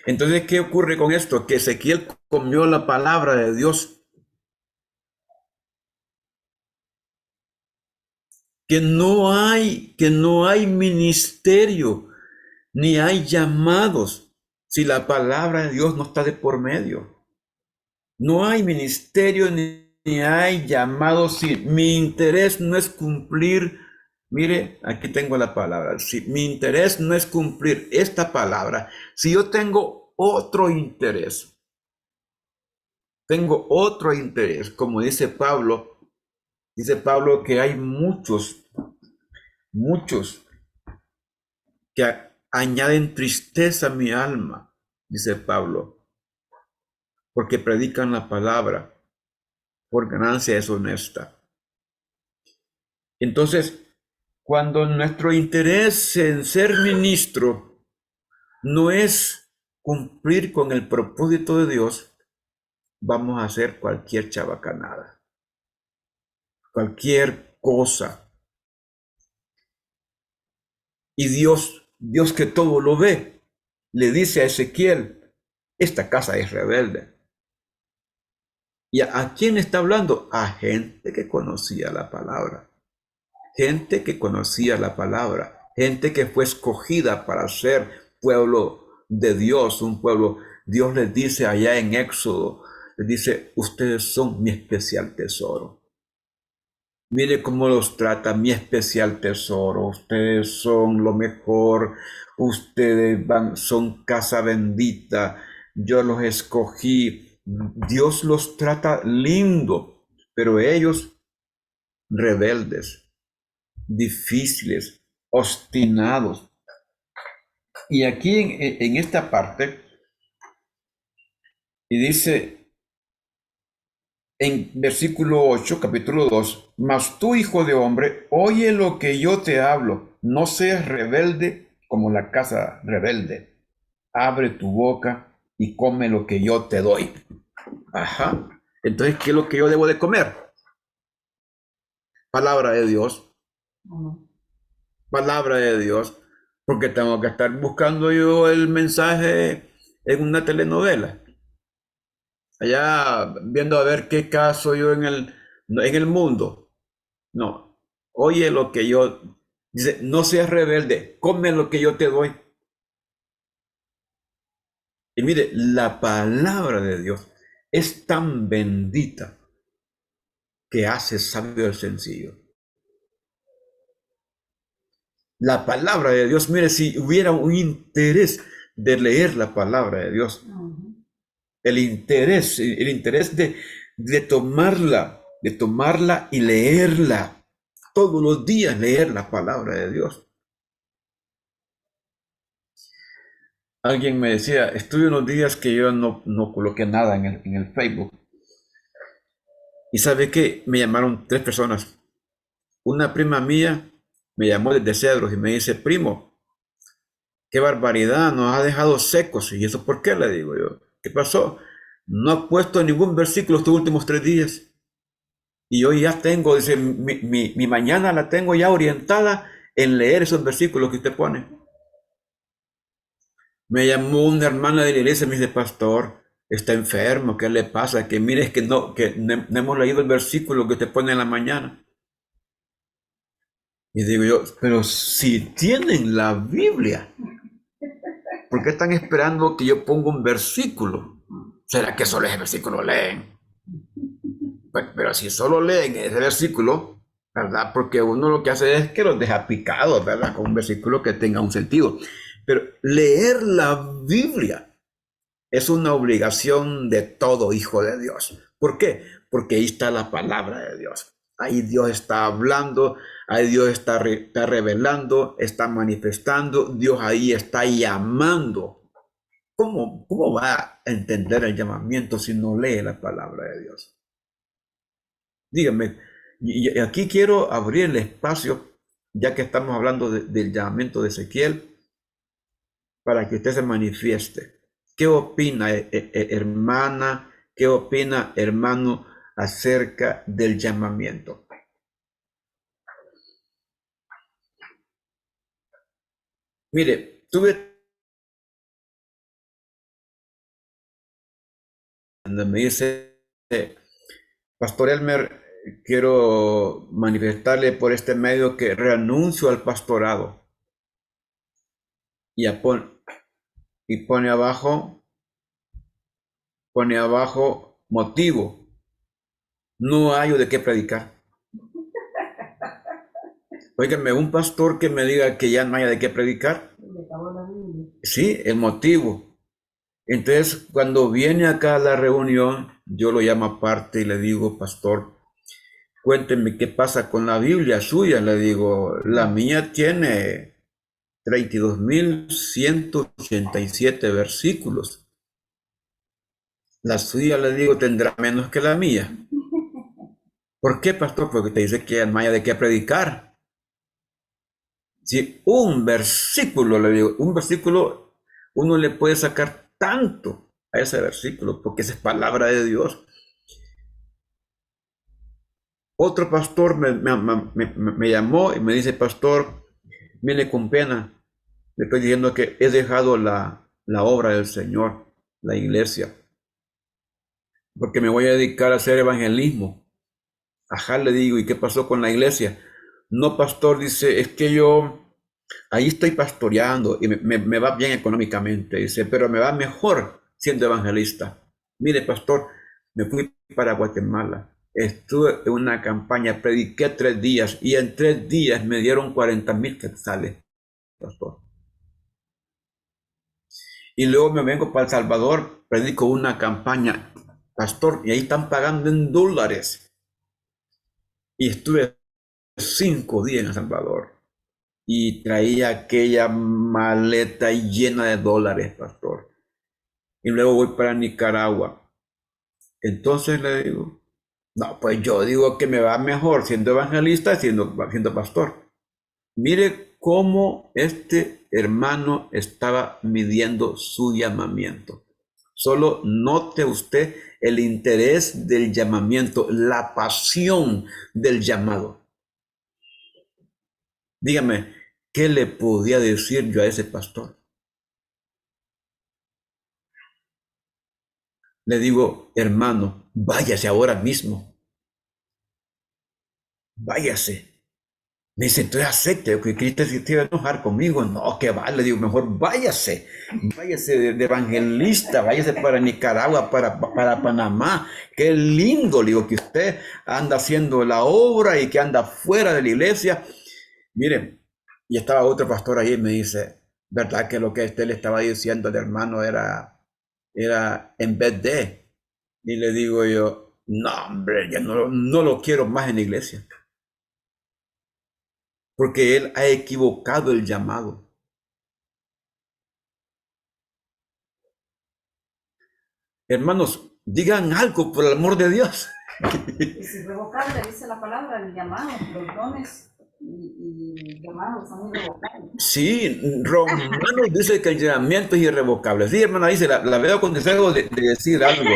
Entonces, ¿qué ocurre con esto? Que Ezequiel comió la palabra de Dios. Que no hay ministerio, ni hay llamados, si la palabra de Dios no está de por medio. No hay ministerio ni hay llamados si mi interés no es cumplir. Mire, aquí tengo la palabra. Si mi interés no es cumplir esta palabra, si yo tengo otro interés, como dice Pablo que hay muchos que añaden tristeza a mi alma, dice Pablo, porque predican la palabra por ganancia deshonesta. Entonces, cuando nuestro interés en ser ministro no es cumplir con el propósito de Dios, vamos a hacer cualquier chabacanada, cualquier cosa. Y Dios que todo lo ve, le dice a Ezequiel: esta casa es rebelde. ¿Y a quién está hablando? A gente que conocía la palabra. Gente que conocía la palabra. Gente que fue escogida para ser pueblo de Dios. Un pueblo, Dios les dice allá en Éxodo, les dice: ustedes son mi especial tesoro. Mire cómo los trata mi especial tesoro. Ustedes son lo mejor. Ustedes son casa bendita. Yo los escogí. Dios los trata lindo, pero ellos rebeldes, difíciles, obstinados. Y aquí en esta parte, y dice: en versículo 8, capítulo 2, mas tú, hijo de hombre, oye lo que yo te hablo, no seas rebelde como la casa rebelde. Abre tu boca y come lo que yo te doy. Ajá. Entonces, ¿qué es lo que yo debo de comer? Palabra de Dios, palabra de Dios, porque tengo que estar buscando yo el mensaje en una telenovela, allá viendo a ver qué caso yo en el mundo. No, oye lo que yo, dice, no seas rebelde, come lo que yo te doy. Y mire, la palabra de Dios es tan bendita que hace sabio el sencillo. La palabra de Dios, mire, si hubiera un interés de leer la palabra de Dios, el interés de tomarla y leerla, todos los días leer la palabra de Dios. Alguien me decía, estuve unos días que yo no coloqué nada en el Facebook. Y sabe que me llamaron tres personas. Una prima mía me llamó desde Cedros y me dice, primo, qué barbaridad, nos ha dejado secos. ¿Y eso por qué? Le digo yo. ¿Qué pasó? No ha puesto ningún versículo estos últimos 3 días. Y hoy ya tengo, dice, mi mañana la tengo ya orientada en leer esos versículos que usted pone. Me llamó una hermana de la iglesia y me dice, pastor, está enfermo, ¿qué le pasa? Que mire, es que no hemos leído el versículo que usted pone en la mañana. Y digo yo, pero si tienen la Biblia, ¿por qué están esperando que yo ponga un versículo? ¿Será que solo ese versículo leen? Pues, pero si solo leen ese versículo, ¿verdad? Porque uno lo que hace es que los deja picados, ¿verdad? Con un versículo que tenga un sentido. Pero leer la Biblia es una obligación de todo hijo de Dios. ¿Por qué? Porque ahí está la palabra de Dios. Ahí Dios está hablando, ahí Dios está revelando, está manifestando, Dios ahí está llamando. ¿Cómo va a entender el llamamiento si no lee la palabra de Dios? Dígame, y aquí quiero abrir el espacio, ya que estamos hablando del llamamiento de Ezequiel, para que usted se manifieste. ¿Qué opina, hermana? ¿Qué opina, hermano, acerca del llamamiento? Mire, cuando me dice, Pastor Elmer, quiero manifestarle por este medio que renuncio al pastorado y, y pone abajo motivo. No hay de qué predicar. Óigame, un pastor que me diga que ya no haya de qué predicar. Sí, el motivo. Entonces, cuando viene acá a la reunión, yo lo llamo aparte y le digo, pastor, cuénteme qué pasa con la Biblia suya. Le digo, la mía tiene 32.187 versículos. La suya, le digo, tendrá menos que la mía. ¿Por qué, pastor? Porque te dice que no haya de qué predicar. Si un versículo, le digo, un versículo, uno le puede sacar tanto a ese versículo, porque esa es palabra de Dios. Otro pastor me llamó y me dice, pastor, mire con pena, le estoy diciendo que he dejado la obra del Señor, la iglesia, porque me voy a dedicar a hacer evangelismo. Ajá, le digo, ¿y qué pasó con la iglesia? No, pastor, dice, es que yo ahí estoy pastoreando y me va bien económicamente, dice, pero me va mejor siendo evangelista. Mire, pastor, me fui para Guatemala, estuve en una campaña, prediqué 3 días y en 3 días me dieron 40,000 quetzales, pastor. Y luego me vengo para El Salvador, predico una campaña, pastor, y ahí están pagando en dólares. Y estuve 5 días en El Salvador y traía aquella maleta llena de dólares, pastor. Y luego voy para Nicaragua. Entonces le digo, No, pues yo digo que me va mejor siendo evangelista, siendo pastor. Mire cómo este hermano estaba midiendo su llamamiento. Solo note usted el interés del llamamiento, la pasión del llamado. Dígame, ¿qué le podía decir yo a ese pastor? Le digo, hermano, váyase ahora mismo, váyase. Me dice, entonces acepte, que Cristo se iba a enojar conmigo. No, que vale, le digo, mejor váyase, váyase de evangelista, váyase para Nicaragua, para Panamá. Qué lindo, le digo, que usted anda haciendo la obra y que anda fuera de la iglesia. Miren, y estaba otro pastor ahí y me dice, ¿verdad que lo que usted le estaba diciendo al hermano era en vez de? Y le digo yo, no, hombre, ya no lo quiero más en la iglesia, porque él ha equivocado el llamado. Hermanos, digan algo por el amor de Dios. Es irrevocable, dice la palabra, el llamado, los dones y llamados son irrevocables. Sí, Romanos dice que el llamamiento es irrevocable. Sí, hermana, dice, la veo con deseo de decir algo.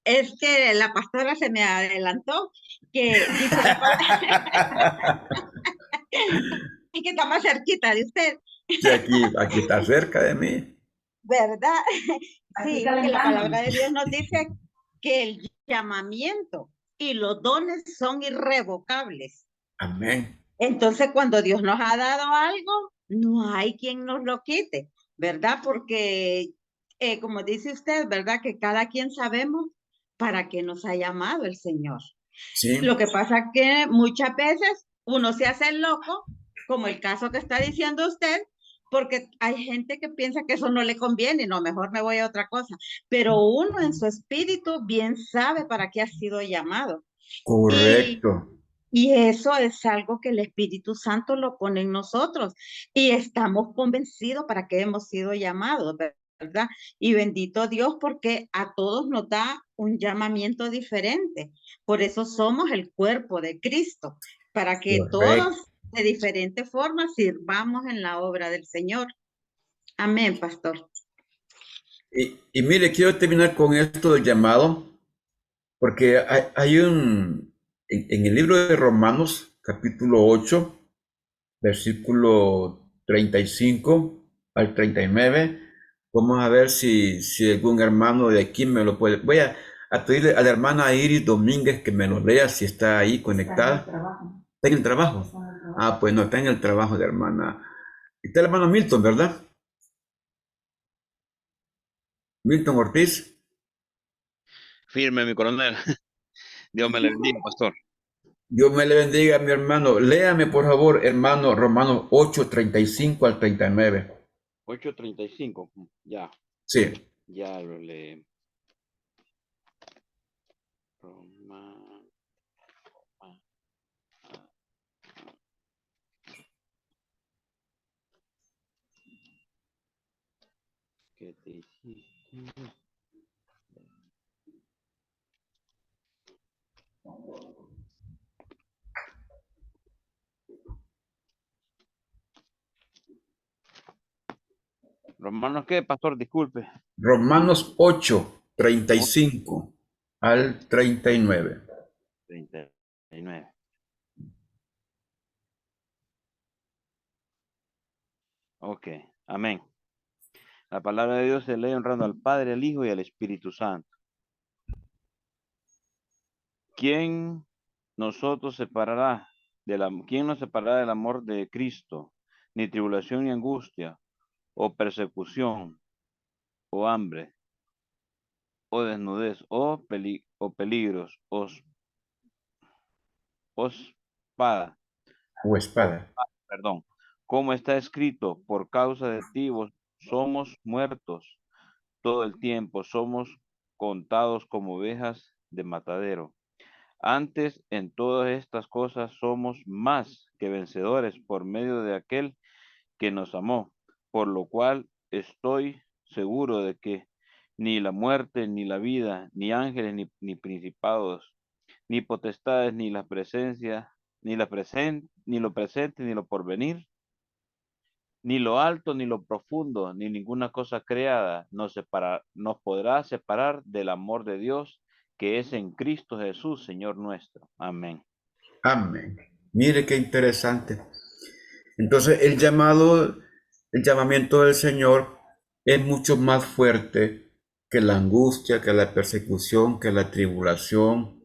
Es que la pastora se me adelantó, que dice la palabra, y que está más cerquita de usted, Sí, aquí está cerca de mí. ¿verdad? Aquí Sí, que la palabra calentándonos. de Dios nos dice que el llamamiento y los dones son irrevocables. Amén. Entonces, cuando Dios nos ha dado algo, no hay quien nos lo quite, ¿verdad? Porque, como dice usted, ¿verdad? Que cada quien sabemos para qué nos ha llamado el Señor. Lo Sí, que pasa es que muchas veces uno se hace el loco, como el caso que está diciendo usted, porque hay gente que piensa que eso no le conviene, no, mejor me voy a otra cosa. Pero uno en su espíritu bien sabe para qué ha sido llamado. Y, correcto. y eso es algo que el Espíritu Santo lo pone en nosotros y estamos convencidos para qué hemos sido llamados, ¿verdad? Y bendito Dios porque a todos nos da un llamamiento diferente. Por eso somos el cuerpo de Cristo, para que todos Correcto. de diferentes formas sirvamos en la obra del Señor. Amén, pastor. Y mire, quiero terminar con esto del llamado, porque hay en el libro de Romanos, capítulo 8, versículo 35 al 39. Vamos a ver si algún hermano de aquí me lo puede. Voy a pedirle a la hermana Iris Domínguez que me lo lea si está ahí conectada. ¿Está en el trabajo? Ah, pues no, está en el trabajo de hermana. Está el hermano Milton, ¿verdad? Milton Ortiz. Firme, mi coronel. Dios me le bendiga, pastor. Dios me le bendiga, mi hermano. Léame, por favor, hermano, Romanos 8:35 al 39. 8:35. Ya, Sí. ya lo leí. Roma- ¿Qué te hiciste? Romanos, ¿qué, pastor? Disculpe. Romanos 8, 8:35 al 39. 39. Ok, amén. La palabra de Dios se lee honrando al Padre, al Hijo y al Espíritu Santo. ¿Quién nosotros separará quién nos separará del amor de Cristo? Ni tribulación ni angustia, o persecución, o hambre, o desnudez, o peligros, o espada, O o, espada. perdón, como está escrito, por causa de ti somos muertos todo el tiempo, somos contados como ovejas de matadero. Antes, en todas estas cosas somos más que vencedores por medio de aquel que nos amó, por lo cual estoy seguro de que ni la muerte, ni la vida, ni ángeles, ni principados, ni potestades, ni la presencia, ni lo presente, ni lo porvenir, ni lo alto, ni lo profundo, ni ninguna cosa creada nos podrá separar del amor de Dios que es en Cristo Jesús, Señor nuestro. Amén. Amén. Mire qué interesante. Entonces el llamamiento del Señor es mucho más fuerte que la angustia, que la persecución, que la tribulación,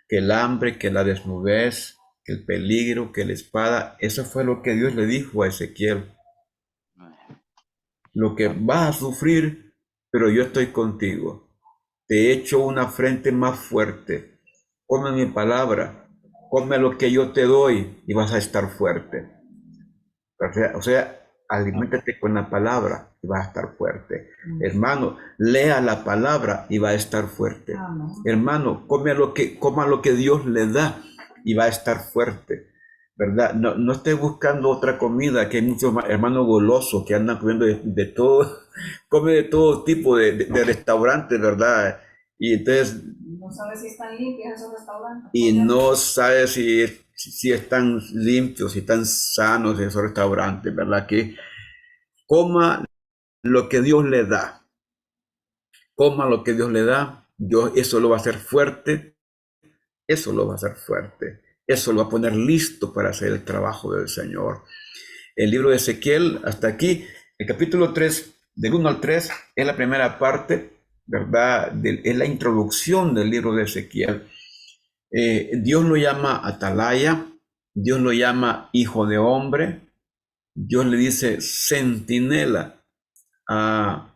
que el hambre, que la desnudez, que el peligro, que la espada. Eso fue lo que Dios le dijo a Ezequiel. Lo que vas a sufrir, pero yo estoy contigo. Te he hecho una frente más fuerte. Come mi palabra, come lo que yo te doy y vas a estar fuerte. O sea, aliméntate con la palabra y vas a estar fuerte. Hermano, lea la palabra y va a estar fuerte. Hermano, coma lo que Dios le da y va a estar fuerte. ¿Verdad? No esté buscando otra comida, que hay muchos hermanos golosos que andan comiendo de todo, come de todo tipo de restaurantes, ¿verdad? Y entonces No sabes si están limpios esos restaurantes. y no sabe si están limpios, si están sanos esos restaurantes, ¿verdad? Que coma lo que Dios le da, coma lo que Dios le da, Dios eso lo va a hacer fuerte, eso lo va a hacer fuerte, eso lo va a poner listo para hacer el trabajo del Señor. El libro de Ezequiel, hasta aquí, el capítulo 3, del 1 al 3, es la primera parte, ¿verdad? Es la introducción del libro de Ezequiel. Dios lo llama Atalaya, Dios lo llama hijo de hombre, Dios le dice centinela a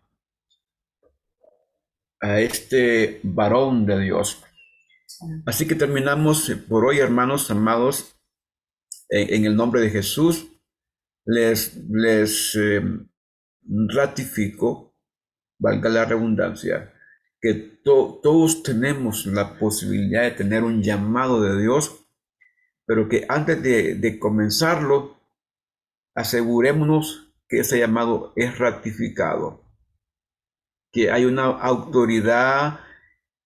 este varón de Dios. Así que terminamos por hoy, hermanos amados, en el nombre de Jesús. Les ratifico, valga la redundancia, que todos tenemos la posibilidad de tener un llamado de Dios, pero que antes de comenzarlo, asegurémonos que ese llamado es ratificado, que hay una autoridad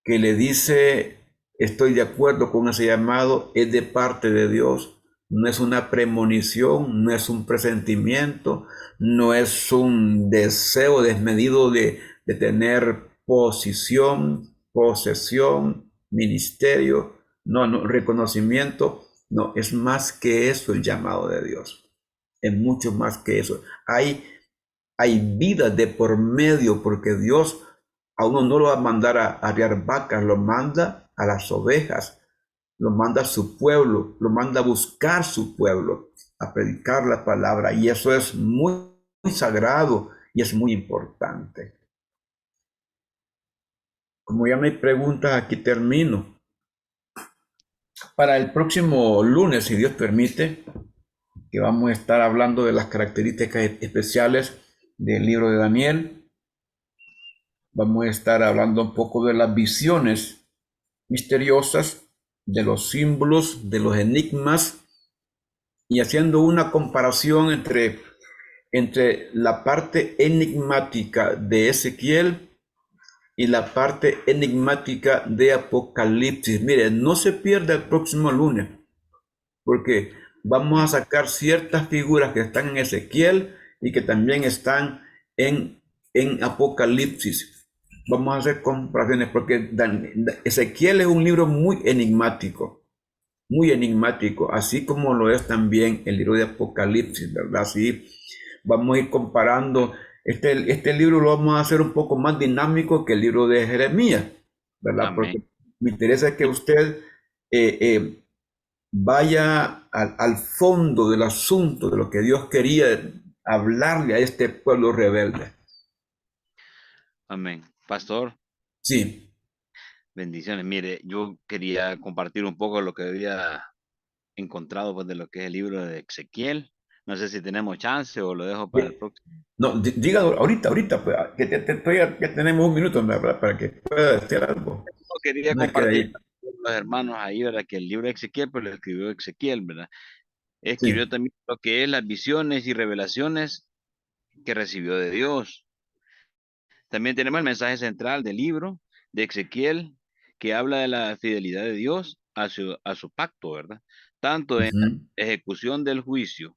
que le dice, estoy de acuerdo con ese llamado, es de parte de Dios, no es una premonición, no es un presentimiento, no es un deseo desmedido de tener posición, posesión, ministerio, no, reconocimiento, no, es más que eso el llamado de Dios, es mucho más que eso. Hay vida de por medio porque Dios a uno no lo va a mandar a arriar vacas, lo manda a las ovejas, lo manda a su pueblo, lo manda a buscar su pueblo, a predicar la palabra. Y eso es muy sagrado y es muy importante. Como ya me hay preguntas, aquí termino. Para el próximo lunes, si Dios permite, que vamos a estar hablando de las características especiales del libro de Daniel. Vamos a estar hablando un poco de las visiones misteriosas, de los símbolos, de los enigmas, y haciendo una comparación entre la parte enigmática de Ezequiel y la parte enigmática de Apocalipsis. Mire, no se pierda el próximo lunes, porque vamos a sacar ciertas figuras que están en Ezequiel y que también están en Apocalipsis. Vamos a hacer comparaciones porque Ezequiel es un libro muy enigmático, así como lo es también el libro de Apocalipsis, ¿verdad? Sí, vamos a ir comparando. Este libro lo vamos a hacer un poco más dinámico que el libro de Jeremías, ¿verdad? Amén. Porque me interesa que usted vaya al fondo del asunto, de lo que Dios quería hablarle a este pueblo rebelde. Amén. Pastor, Sí, bendiciones. Mire, yo quería compartir un poco lo que había encontrado pues, de lo que es el libro de Ezequiel. No sé si tenemos chance o lo dejo para el próximo. no, dígalo ahorita, pues, que ya tenemos un minuto para que pueda decir algo. No, quería No hay que compartir ir. con los hermanos ahí, ¿verdad? Que el libro de Ezequiel, pues lo escribió Ezequiel, ¿verdad? Escribió Sí, también lo que es las visiones y revelaciones que recibió de Dios. También tenemos el mensaje central del libro de Ezequiel, que habla de la fidelidad de Dios a su pacto, ¿verdad? Tanto en la ejecución del juicio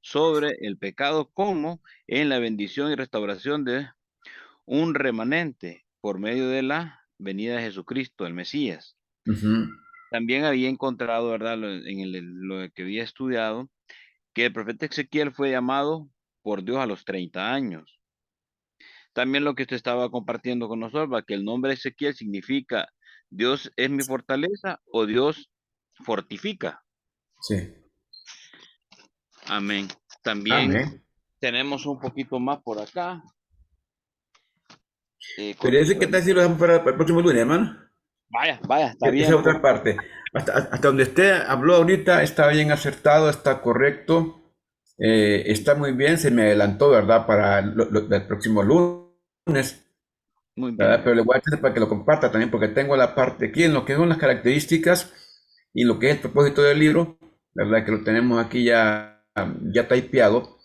sobre el pecado como en la bendición y restauración de un remanente por medio de la venida de Jesucristo, el Mesías. También había encontrado, ¿verdad? Lo que había estudiado, que el profeta Ezequiel fue llamado por Dios a los 30 años. También lo que usted estaba compartiendo con nosotros, que el nombre Ezequiel significa Dios es mi fortaleza o Dios fortifica. Sí. Amén. También tenemos un poquito más por acá. Pero ese, ¿qué tal si lo dejamos para el próximo lunes, hermano? Vaya, está bien. Esa otra parte. Hasta donde usted habló ahorita está bien acertado, está correcto, está muy bien. Se me adelantó, ¿verdad? Para el próximo lunes, Muy ¿verdad? bien. Pero le voy a decir para que lo comparta también, porque tengo la parte aquí en lo que son las características y lo que es el propósito del libro, ¿verdad? Que lo tenemos aquí ya typeado,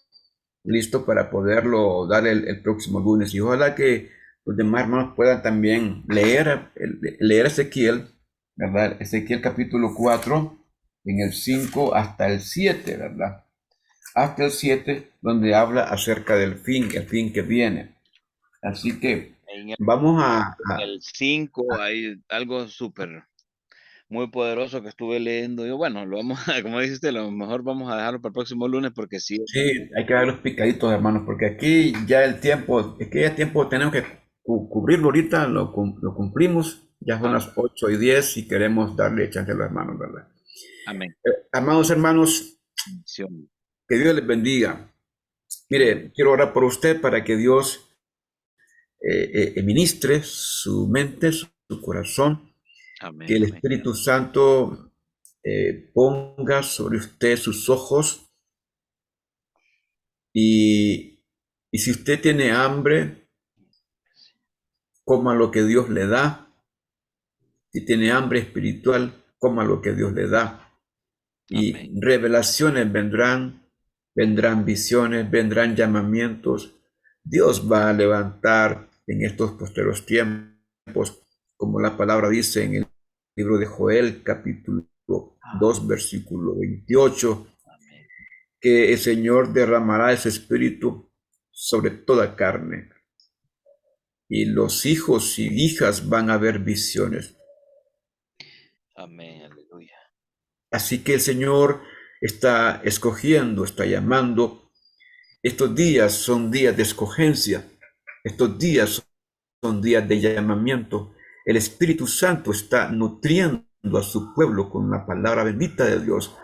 listo para poderlo dar el próximo lunes. Y ojalá que los demás hermanos puedan también leer Ezequiel, ¿verdad? Ezequiel capítulo 4, en el 5 hasta el 7, ¿verdad? Hasta el 7, donde habla acerca del fin, el fin que viene. Así que vamos En el 5 hay algo súper, muy poderoso que estuve leyendo. Yo, bueno, lo vamos a, como dijiste, lo mejor vamos a dejarlo para el próximo lunes porque sí. Sí, hay que dar los picaditos, hermanos, porque aquí ya el tiempo, es que ya el tiempo tenemos que cubrirlo ahorita, lo cumplimos, ya son las 8:10 y queremos darle chance a los hermanos, ¿verdad? Amén. Amados hermanos, Bendición. que Dios les bendiga. Mire, quiero orar por usted para que Dios ministre su mente, su corazón, Amén. que el Amén. Espíritu Santo ponga sobre usted sus ojos. Y si usted tiene hambre, coma lo que Dios le da. Si tiene hambre espiritual, coma lo que Dios le da. Y Amén. revelaciones vendrán visiones, vendrán llamamientos. Dios va a levantar en estos posteros tiempos, como la palabra dice en el libro de Joel, capítulo 2, versículo 28, Amén. que el Señor derramará ese espíritu sobre toda carne. Y los hijos y hijas van a ver visiones. Amén. Aleluya. Así que el Señor está escogiendo, está llamando. Estos días son días de escogencia. Estos días son días de llamamiento. El Espíritu Santo está nutriendo a su pueblo con la palabra bendita de Dios,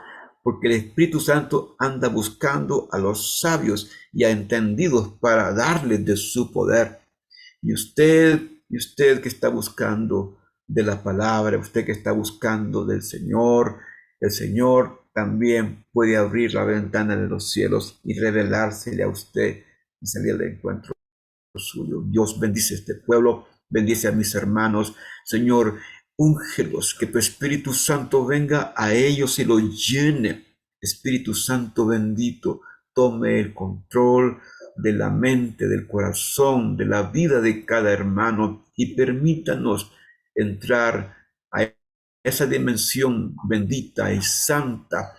porque el Espíritu Santo anda buscando a los sabios y a entendidos para darles de su poder. Y usted que está buscando de la palabra, usted que está buscando del Señor, el Señor también puede abrir la ventana de los cielos y revelársele a usted y salir al encuentro suyo. Dios bendice a este pueblo, bendice a mis hermanos. Señor, úngelos, que tu Espíritu Santo venga a ellos y los llene. Espíritu Santo bendito, tome el control de la mente, del corazón, de la vida de cada hermano y permítanos entrar a esa dimensión bendita y santa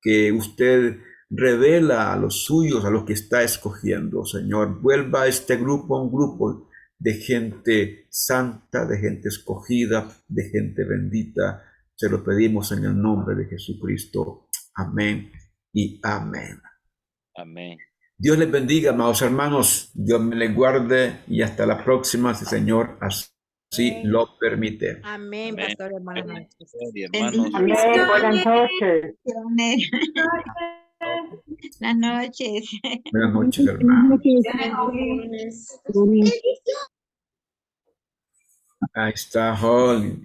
que usted revela a los suyos, a los que está escogiendo. Señor, vuelva a este grupo un grupo de gente santa, de gente escogida, de gente bendita. Se lo pedimos en el nombre de Jesucristo. Amén y amén. Amén. Dios les bendiga, amados hermanos. Dios me les guarde y hasta la próxima, si el Señor así lo permite. Amén, Amén. pastor, hermanas noches. Hermanos. Amén, buenas noches. Buenas noches. Buenas noches, hermanos. Ahí está Holly.